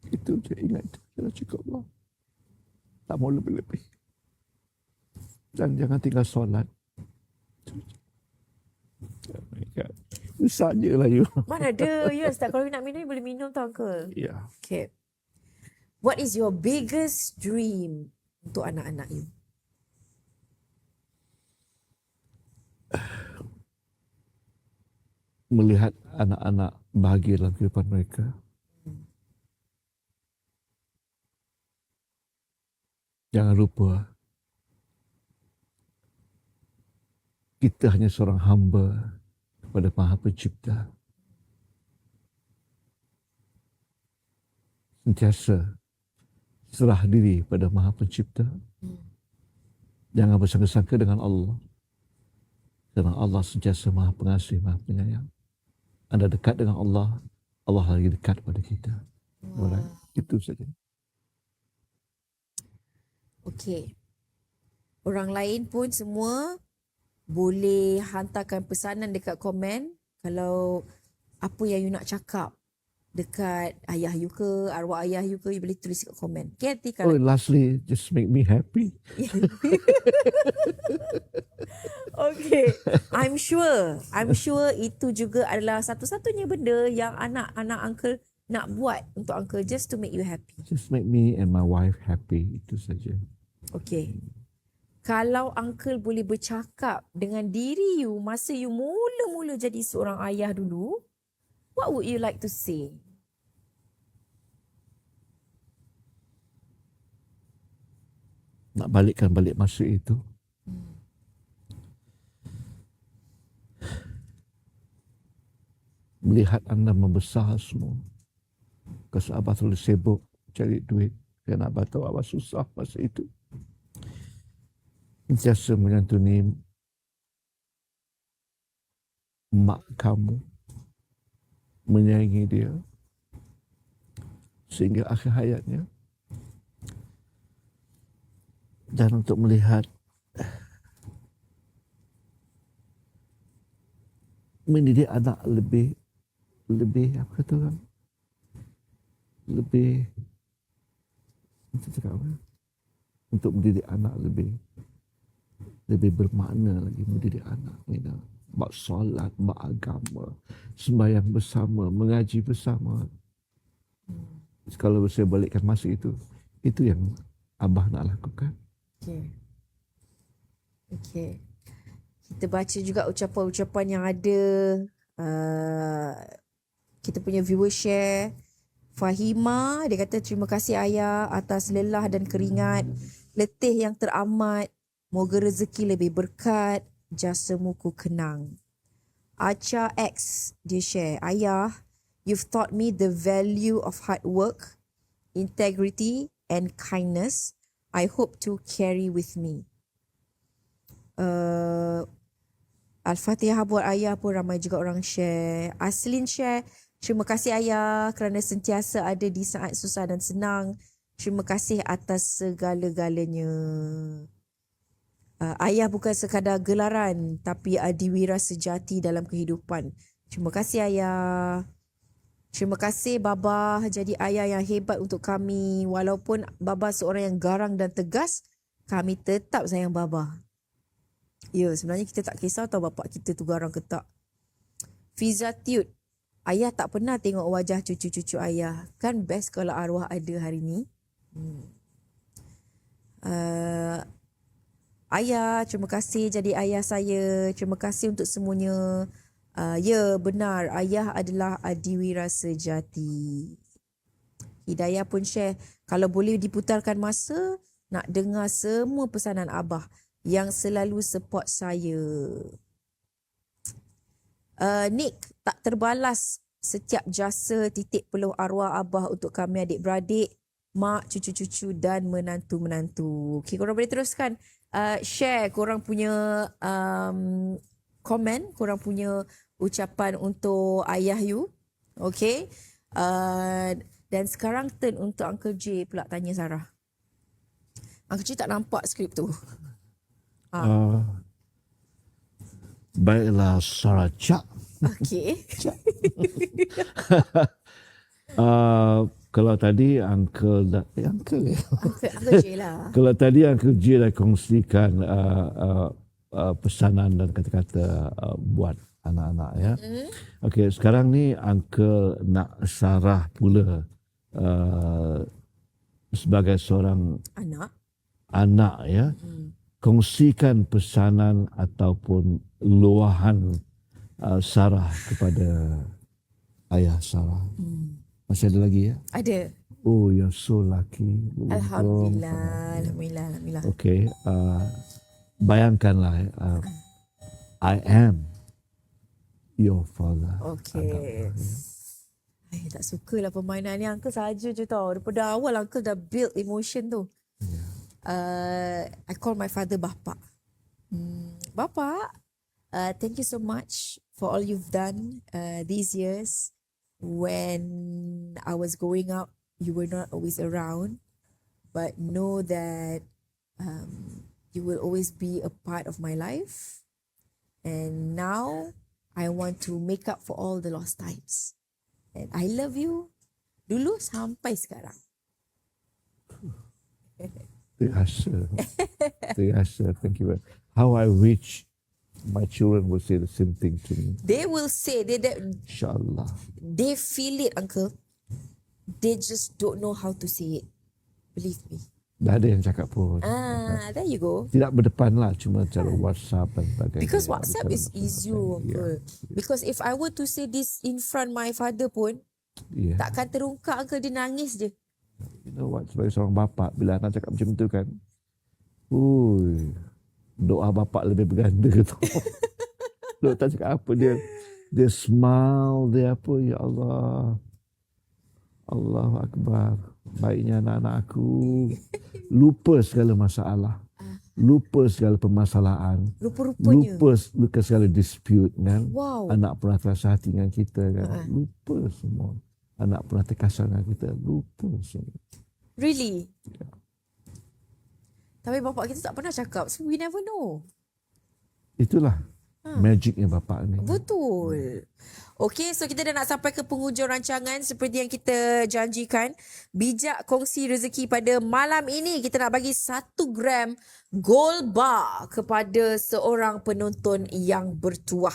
Itu je, ingat. Jangan cukup Allah. Tak mau lebih-lebih. Dan jangan tinggal solat. Oh my God. Susah je lah you. Mana ada. Ya, start kalau you nak minum, you boleh minum tau Uncle. Yeah. Okay. What is your biggest dream untuk anak-anak you? Melihat anak-anak bahagia dalam kehidupan mereka. Jangan lupa, kita hanya seorang hamba kepada Maha Pencipta. Sentiasa serah diri pada Maha Pencipta. Jangan bersangka-sangka dengan Allah. Kerana Allah sentiasa Maha Pengasih, Maha Penyayang. Anda dekat dengan Allah, Allah lagi dekat pada kita. Alright? Itu saja. Okey. Orang lain pun semua boleh hantarkan pesanan dekat komen kalau apa yang you nak cakap dekat ayah you ke, arwah ayah you ke, you boleh tulis kat komen. Okay, nanti kalau Lastly, just make me happy. Okay, I'm sure itu juga adalah satu-satunya benda yang anak-anak Uncle nak buat untuk Uncle just to make you happy. Just make me and my wife happy. Itu saja. Okay. Kalau Uncle boleh bercakap dengan diri you masa you mula-mula jadi seorang ayah dulu, what would you like to say? Nak balikkan balik masa itu. Melihat anda membesar semua. Kasi Abah terlalu sibuk cari duit. Kerana Abah tahu Abah susah masa itu. Sentiasa menyantuni mak kamu. Menyayangi dia. Sehingga akhir hayatnya. Dan untuk melihat mendidik anak lebih apa kata orang? Lebih cakap apa? Untuk mendidik anak lebih bermakna lagi mendidik anak, you know. Buat solat, buat agama, sembahyang bersama, mengaji bersama. Kalau saya balikkan masa itu yang Abah nak lakukan. Okay. Kita baca juga ucapan-ucapan yang ada. Kita punya viewer share. Fahima, dia kata terima kasih ayah atas lelah dan keringat, letih yang teramat. Moga rezeki lebih berkat, jasamu ku kenang. Acha X, dia share, ayah, you've taught me the value of hard work, integrity and kindness. I hope to carry with me. Al-Fatihah buat ayah pun ramai juga orang share. Aslin share, terima kasih ayah kerana sentiasa ada di saat susah dan senang. Terima kasih atas segala-galanya. Ayah bukan sekadar gelaran tapi adiwira sejati dalam kehidupan. Terima kasih ayah. Terima kasih Baba jadi ayah yang hebat untuk kami. Walaupun Baba seorang yang garang dan tegas, kami tetap sayang Baba. Ya, sebenarnya kita tak kisah tahu bapa kita tu garang ke tak. Fiza Tiut, ayah tak pernah tengok wajah cucu-cucu ayah. Kan best kalau arwah ada hari ni. Ayah, terima kasih jadi ayah saya. Terima kasih untuk semuanya. Ya, benar. Ayah adalah adiwira sejati. Hidayah pun share. Kalau boleh diputarkan masa, nak dengar semua pesanan Abah yang selalu support saya. Nick, tak terbalas setiap jasa titik peluh arwah Abah untuk kami adik-beradik, mak, cucu-cucu dan menantu-menantu. Okay, korang boleh teruskan share korang punya komen, korang punya ucapan untuk ayah you. Okay. Dan sekarang turn untuk Uncle J pula tanya Sarah. Uncle J tak nampak skrip tu. Baiklah Sarah Cak. Okay. Kalau tadi Uncle Uncle J lah. Kalau tadi Uncle J dah kongsikan pesanan dan kata-kata buat anak-anak ya. Okey, sekarang ni Uncle nak Sarah pula sebagai seorang anak ya. Kongsikan pesanan ataupun luahan Sarah kepada ayah Sarah. Masih ada lagi ya? Ada. Oh, you're so lucky. Alhamdulillah. Alhamdulillah. Okay. Bayangkanlah, I am your father. Okay. Tak sukalah permainan ni. Uncle saja je tau. Daripada awal Uncle dah build emotion tu. I call my father Bapa. Bapa, thank you so much for all you've done these years. When I was growing up, you were not always around, but know that you will always be a part of my life. And now I want to make up for all the lost times. And I love you dulu sampai sekarang. Terasa. Thank you. How I wish my children will say the same thing to me. They will say, InsyaAllah. They feel it, Uncle. They just don't know how to say it. Believe me. Dah ada yang cakap pun. There you go. Tidak berdepan lah, cuma cara WhatsApp dan sebagainya. Because WhatsApp is easier, Uncle. Because if I were to say this in front my father pun, takkan terungkap, Uncle. Dia nangis je. You know what, sebagai seorang bapa, bila anak cakap macam tu kan, doa bapa lebih berganda tu. Dia tak cakap apa, dia smile, dia apa, ya Allah. Allahu Akbar. Baiknya anak-anak aku lupa segala masalah. Lupa segala permasalahan. Rupa-rupanya. Lupa segala dispute kan. Wow. Anak pernah terasa hati dengan kita kan. Lupa semua. Anak pernah terkasar dengan kita. Lupa semua. Really? Tapi bapak kita tak pernah cakap. So we never know. Itulah magicnya bapak ni. Betul. Okey, so kita dah nak sampai ke penghujung rancangan. Seperti yang kita janjikan, bijak kongsi rezeki pada malam ini. Kita nak bagi 1 gram gold bar kepada seorang penonton yang bertuah.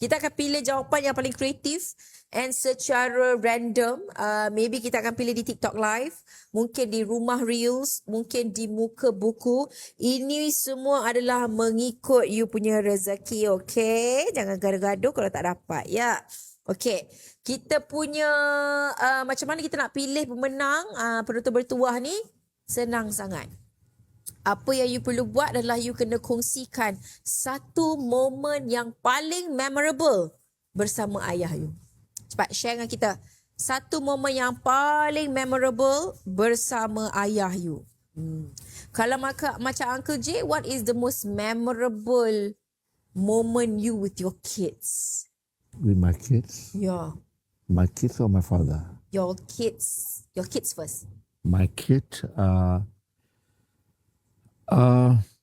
Kita akan pilih jawapan yang paling kreatif and secara random. Maybe kita akan pilih di TikTok Live, mungkin di Rumah Reels, mungkin di Muka Buku. Ini semua adalah mengikut you punya rezeki, okay? Jangan gaduh-gaduh kalau tak dapat, ya. Okay, kita punya macam mana kita nak pilih pemenang penonton bertuah ni? Senang sangat. Apa yang you perlu buat adalah you kena kongsikan satu momen yang paling memorable bersama ayah you. Cepat share dengan kita. Satu momen yang paling memorable bersama ayah you. Kalau macam Uncle J, what is the most memorable moment you with your kids? With my kids? Yeah. My kids or my father? Your kids. Your kids first. My kid,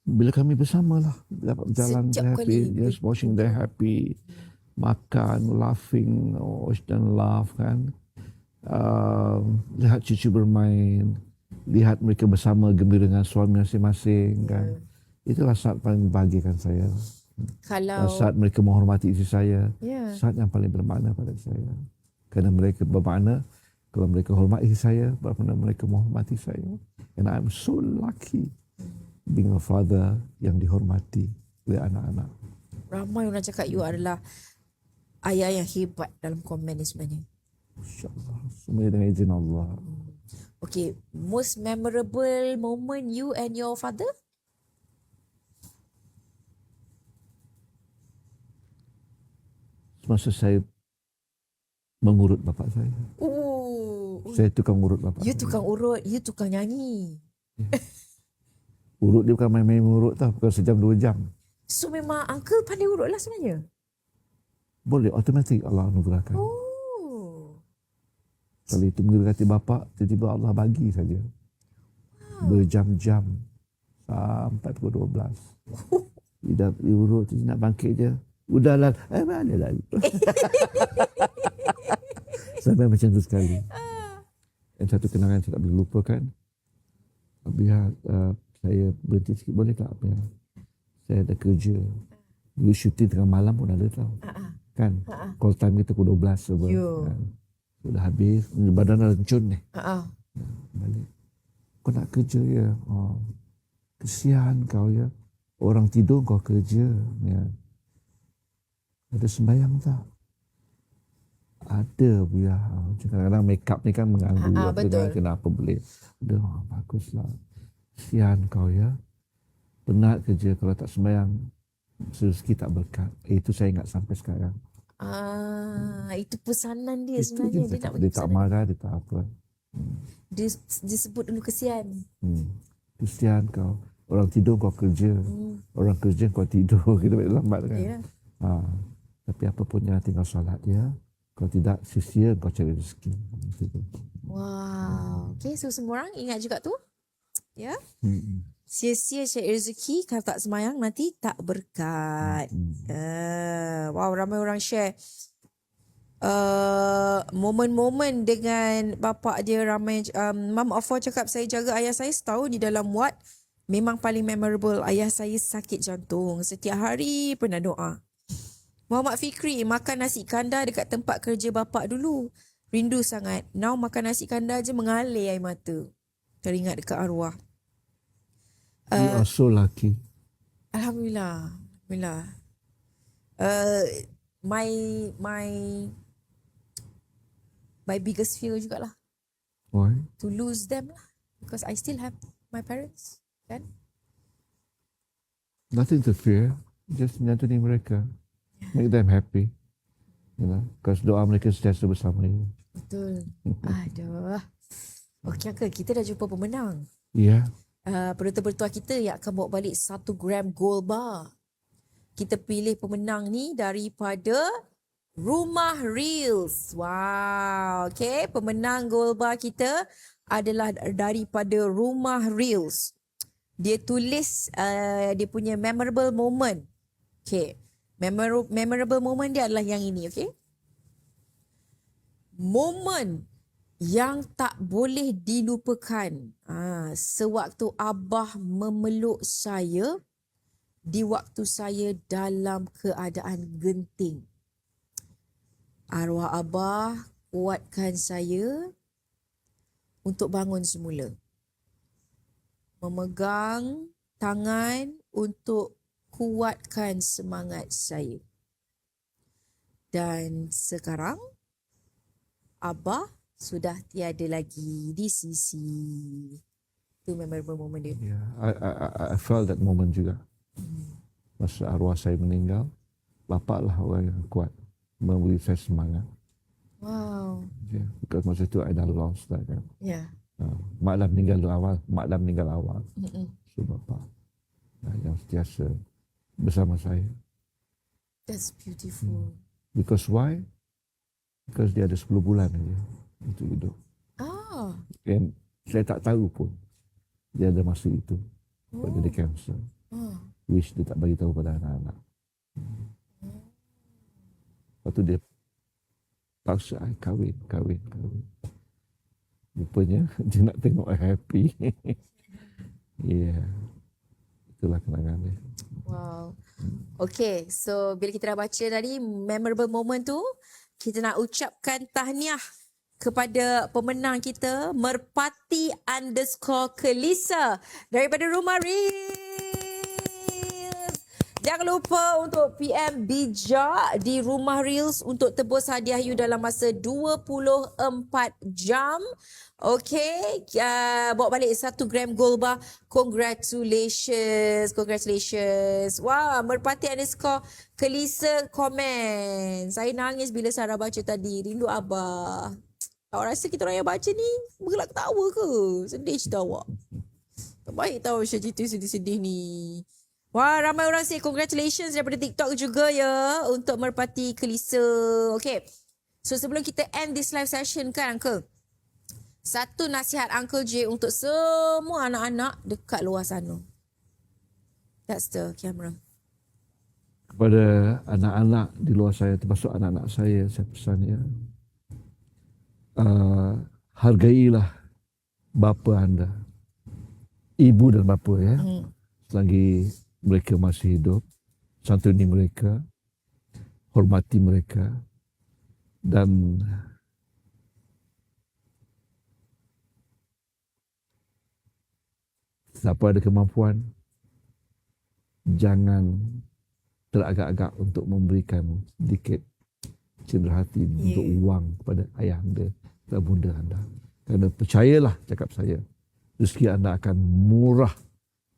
bila kami bersama lah, dapat berjalan, happy, just watching them happy, makan, laughing, dan laugh kan. Lihat cucu bermain, lihat mereka bersama gembira dengan suami masing-masing kan. Itulah saat paling membahagiakan saya. Kalau saat mereka menghormati isteri saya, saat yang paling bermakna pada saya. Kerana mereka bermakna kalau mereka hormati saya, bermakna mereka menghormati saya. And I'm so lucky being a father yang dihormati oleh anak-anak. Ramai orang cakap you adalah ayah yang hebat dalam komen ni sebenarnya. InsyaAllah. Semuanya dengan izin Allah. Okay, most memorable moment you and your father? Semasa saya mengurut bapa saya. Saya tukang urut bapa You saya. tukang urut, you tukang nyanyi. Urut dia bukan main-main urut tau. Bukan sejam 2 jam. So memang uncle pandai urut lah sebenarnya. Boleh, automatik Allah anugerahkan. Oh. Kalau itu menggerakati bapa, tiba-tiba Allah bagi saja. Berjam-jam sampai pukul 12. Dia urut, dia nak bangkit je. Udahlah, mana lagi. Sampai macam tu sekali. Dan satu kenangan saya tak boleh lupakan. Apabila saya berhenti sikit, boleh tak? Saya ada kerja. Dulu syuting tengah malam pun ada tau. Kan? Call time kita pukul 12. Kan? Sudah habis. Badan dah lencun ni. Balik. Kau nak kerja ya? Oh. Kesian kau ya. Orang tidur kau kerja. Ya. Ada sembahyang tak? Ada ya. Kadang-kadang make up ni kan mengganggu. Betul. Kenapa boleh? Ada, baguslah. Kesian kau ya. Penat kerja kalau tak sembahyang. Rezeki tak berkat. Itu saya ingat sampai sekarang. Itu pesanan dia Itu sebenarnya. Dia nak bagi dia tak pesanan. marah, dia tak apa. Dia sebut dulu kesian. Kesian kau. Orang tidur kau kerja. Orang kerja kau tidur. Kita balik lambat kan. Yeah. Tapi apa pun jangan tinggal solat ya. Kalau tidak, sia-sia kau cari rezeki. Wow. Okay, so semua orang ingat juga tu. Ya. Sia-sia cari rezeki kalau tak semayang nanti tak berkat. Wow, ramai orang share momen-momen dengan bapa dia. Ramai Mam Afar cakap saya jaga ayah saya setahun di dalam ward. Memang paling memorable. Ayah saya sakit jantung. Setiap hari pernah doa. Muhammad Fikri, makan nasi kandar dekat tempat kerja bapa dulu. Rindu sangat. Now makan nasi kandar je mengalir air mata. Teringat dekat arwah. You are so lucky. Alhamdulillah. Alhamdulillah. My biggest fear jugalah. Why? To lose them lah. Because I still have my parents. Kan? Nothing to fear. Just menyantuni mereka. Make them happy. You know, because doa mereka sentiasa bersama you. Betul. Aduh. Okey Uncle, kita dah jumpa pemenang. Ya. Penonton-penonton kita yang akan bawa balik 1 gram gold bar. Kita pilih pemenang ni daripada Rumah Reels. Wow. Okay, pemenang gold bar kita adalah daripada Rumah Reels. Dia tulis dia punya memorable moment. Okay. Memorable moment dia adalah yang ini. Okay. Moment yang tak boleh dilupakan. Sewaktu Abah memeluk saya di waktu saya dalam keadaan genting. Arwah Abah kuatkan saya untuk bangun semula. Memegang tangan untuk kuatkan semangat saya. Dan sekarang Abah sudah tiada lagi di sisi. Itu memorable moment dia. Yeah, I felt that moment juga. Masa arwah saya meninggal, bapa lah orang yang kuat memberi saya semangat. Wow. Yeah, because masa itu I dah lost lah kan. Ya. Yeah. Mak dah meninggal awal. So bapa yang sentiasa bersama saya. That's beautiful. Because why? Because dia ada 10 bulan aja untuk hidup. Dan saya tak tahu pun dia ada masa itu. Sebab dia ada kanser. Wish dia tak bagi tahu pada anak-anak. Lepas tu dia paksa I kahwin. Rupanya dia nak tengok I happy. Yeah. Itulah kenangan dia. Wow. Okay, so bila kita dah baca tadi memorable moment tu, kita nak ucapkan tahniah kepada pemenang kita, Merpati_Kelisa daripada Rumah Reels. Jangan lupa untuk PM bijak di Rumah Reels untuk tebus hadiah you dalam masa 24 jam. Okay, bawa balik 1 gram gold bar. Congratulations. Wah, Merpati_Kelisa komen. Saya nangis bila Sarah baca tadi. Rindu Abah. Awak rasa kita orang yang baca ni bergelak ketawa ke? Sedih cerita awak. Tak baik tahu share cerita sedih-sedih ni. Wah, ramai orang say congratulations daripada TikTok juga ya untuk Merpati_Kelisa. Okay. So sebelum kita end this live session kan Uncle? Satu nasihat Uncle J untuk semua anak-anak dekat luar sana. That's the camera. Kepada anak-anak di luar saya, termasuk anak-anak saya pesan ya. Hargailah bapa anda. Ibu dan bapa ya. Selagi mereka masih hidup. Santuni mereka. Hormati mereka. Dan siapa ada kemampuan, jangan teragak-agak untuk memberikan sedikit cendera hati untuk wang kepada ayah anda dan bunda anda. Kerana percayalah cakap saya, rezeki anda akan murah,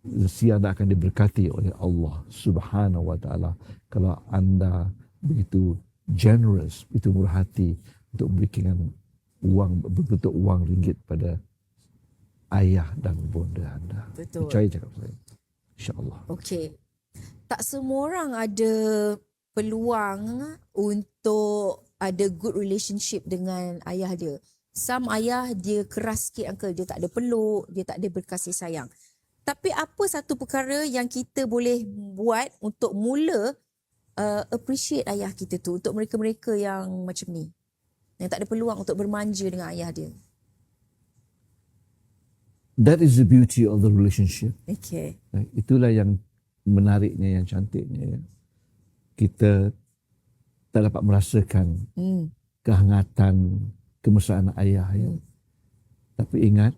rezeki anda akan diberkati oleh Allah Subhanahu Wa Taala kalau anda begitu generous, begitu murah hati untuk memberikan wang, berbentuk wang ringgit pada ayah dan bunda anda. Betul. Percaya cakap saya. InsyaAllah. Okey. Tak semua orang ada peluang untuk ada good relationship dengan ayah dia. Some ayah dia keras sikit Uncle. Dia tak ada peluk, dia tak ada berkasih sayang. Tapi apa satu perkara yang kita boleh buat untuk mula appreciate ayah kita tu, untuk mereka-mereka yang macam ni, yang tak ada peluang untuk bermanja dengan ayah dia? That is the beauty of the relationship. Okay. Itulah yang menariknya, yang cantiknya. Ya. Kita tak dapat merasakan kehangatan, kemesraan ayah. Ya. Tapi ingat,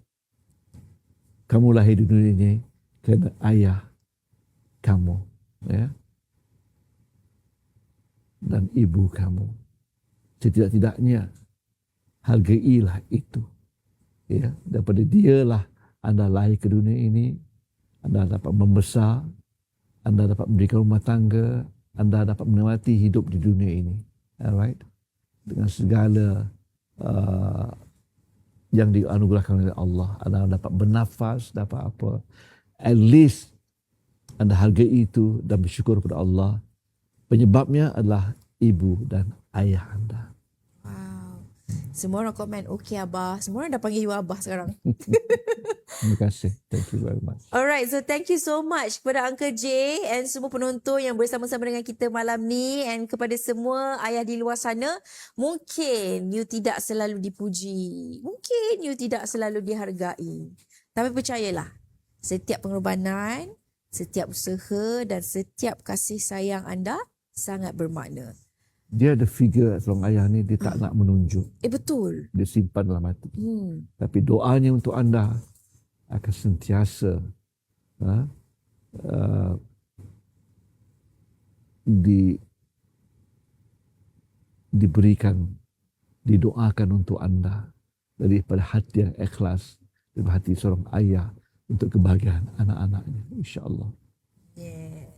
kamu lahir di dunia ini kerana ayah kamu. Ya. Dan ibu kamu. Setidak-tidaknya, hargailah itu. Ya. Daripada dialah anda lahir ke dunia ini, anda dapat membesar, anda dapat mendirikan rumah tangga, anda dapat menikmati hidup di dunia ini. Alright? Dengan segala yang dianugerahkan oleh Allah. Anda dapat bernafas, dapat apa. At least anda hargai itu dan bersyukur kepada Allah. Penyebabnya adalah ibu dan ayah anda. Wow. Semua orang komen, okey Abah. Semua orang dah panggil you Abah sekarang. Terima kasih. Thank you very much. Alright, so thank you so much kepada Uncle J and semua penonton yang bersama-sama dengan kita malam ni, and kepada semua ayah di luar sana. Mungkin you tidak selalu dipuji, mungkin you tidak selalu dihargai, tapi percayalah, setiap pengorbanan, setiap usaha dan setiap kasih sayang anda sangat bermakna. Dia ada figure seorang ayah ni, dia tak nak menunjuk. Betul. Dia simpan dalam hati. Tapi doanya untuk anda akan sentiasa diberikan, didoakan untuk anda daripada hati yang ikhlas, daripada hati seorang ayah untuk kebahagiaan anak-anaknya, insya-Allah. Yes.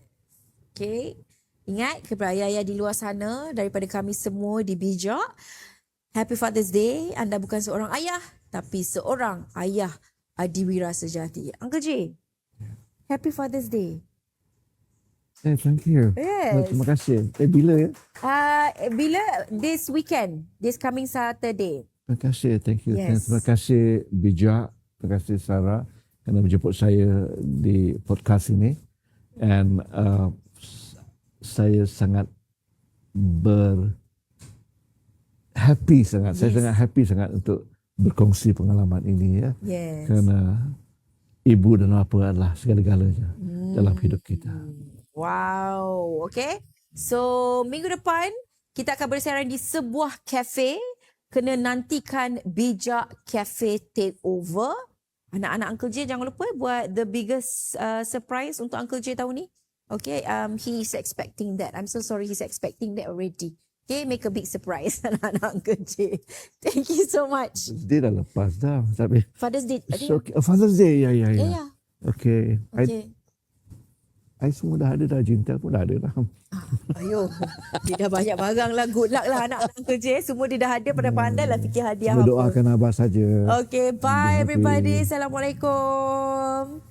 Okay. Ingat kepada ayah-ayah di luar sana, daripada kami semua di Bijak, Happy Father's Day. Anda bukan seorang ayah, tapi seorang ayah adiwira sejati. Uncle J, Happy Father's Day. Thank you. Yes. Terima kasih. Bila ya? Bila this weekend, this coming Saturday. Terima kasih. Thank you. Yes. Terima kasih Bijak. Terima kasih Sarah kerana menjemput saya di podcast ini. And saya sangat happy sangat. Yes. Saya sangat happy sangat untuk berkongsi pengalaman ini ya. Yes. Kerana ibu dan bapa adalah segala-galanya dalam hidup kita. Wow. Okay. So minggu depan kita akan bersarang di sebuah kafe. Kena nantikan Bijak Cafe Takeover. Anak-anak Uncle J jangan lupa buat the biggest surprise untuk Uncle J tahun ni. Okay, he is expecting that. I'm so sorry, he's expecting that already. Okay, make a big surprise anak-anak Uncle J. Thank you so much. Dia dah lepas dah. Tapi Father's Day. so, Father's Day, ya. Yeah. Okay. Okay. I semua dah ada dah. Jintel pun dah ada dah. Ayo, dia dah banyak barang lah. Good luck lah anak-anak Uncle J. Semua dia dah ada, pandai-pandai lah fikir hadiah apa. Doakan Abah saja. Okay, bye Happy. everybody. Assalamualaikum.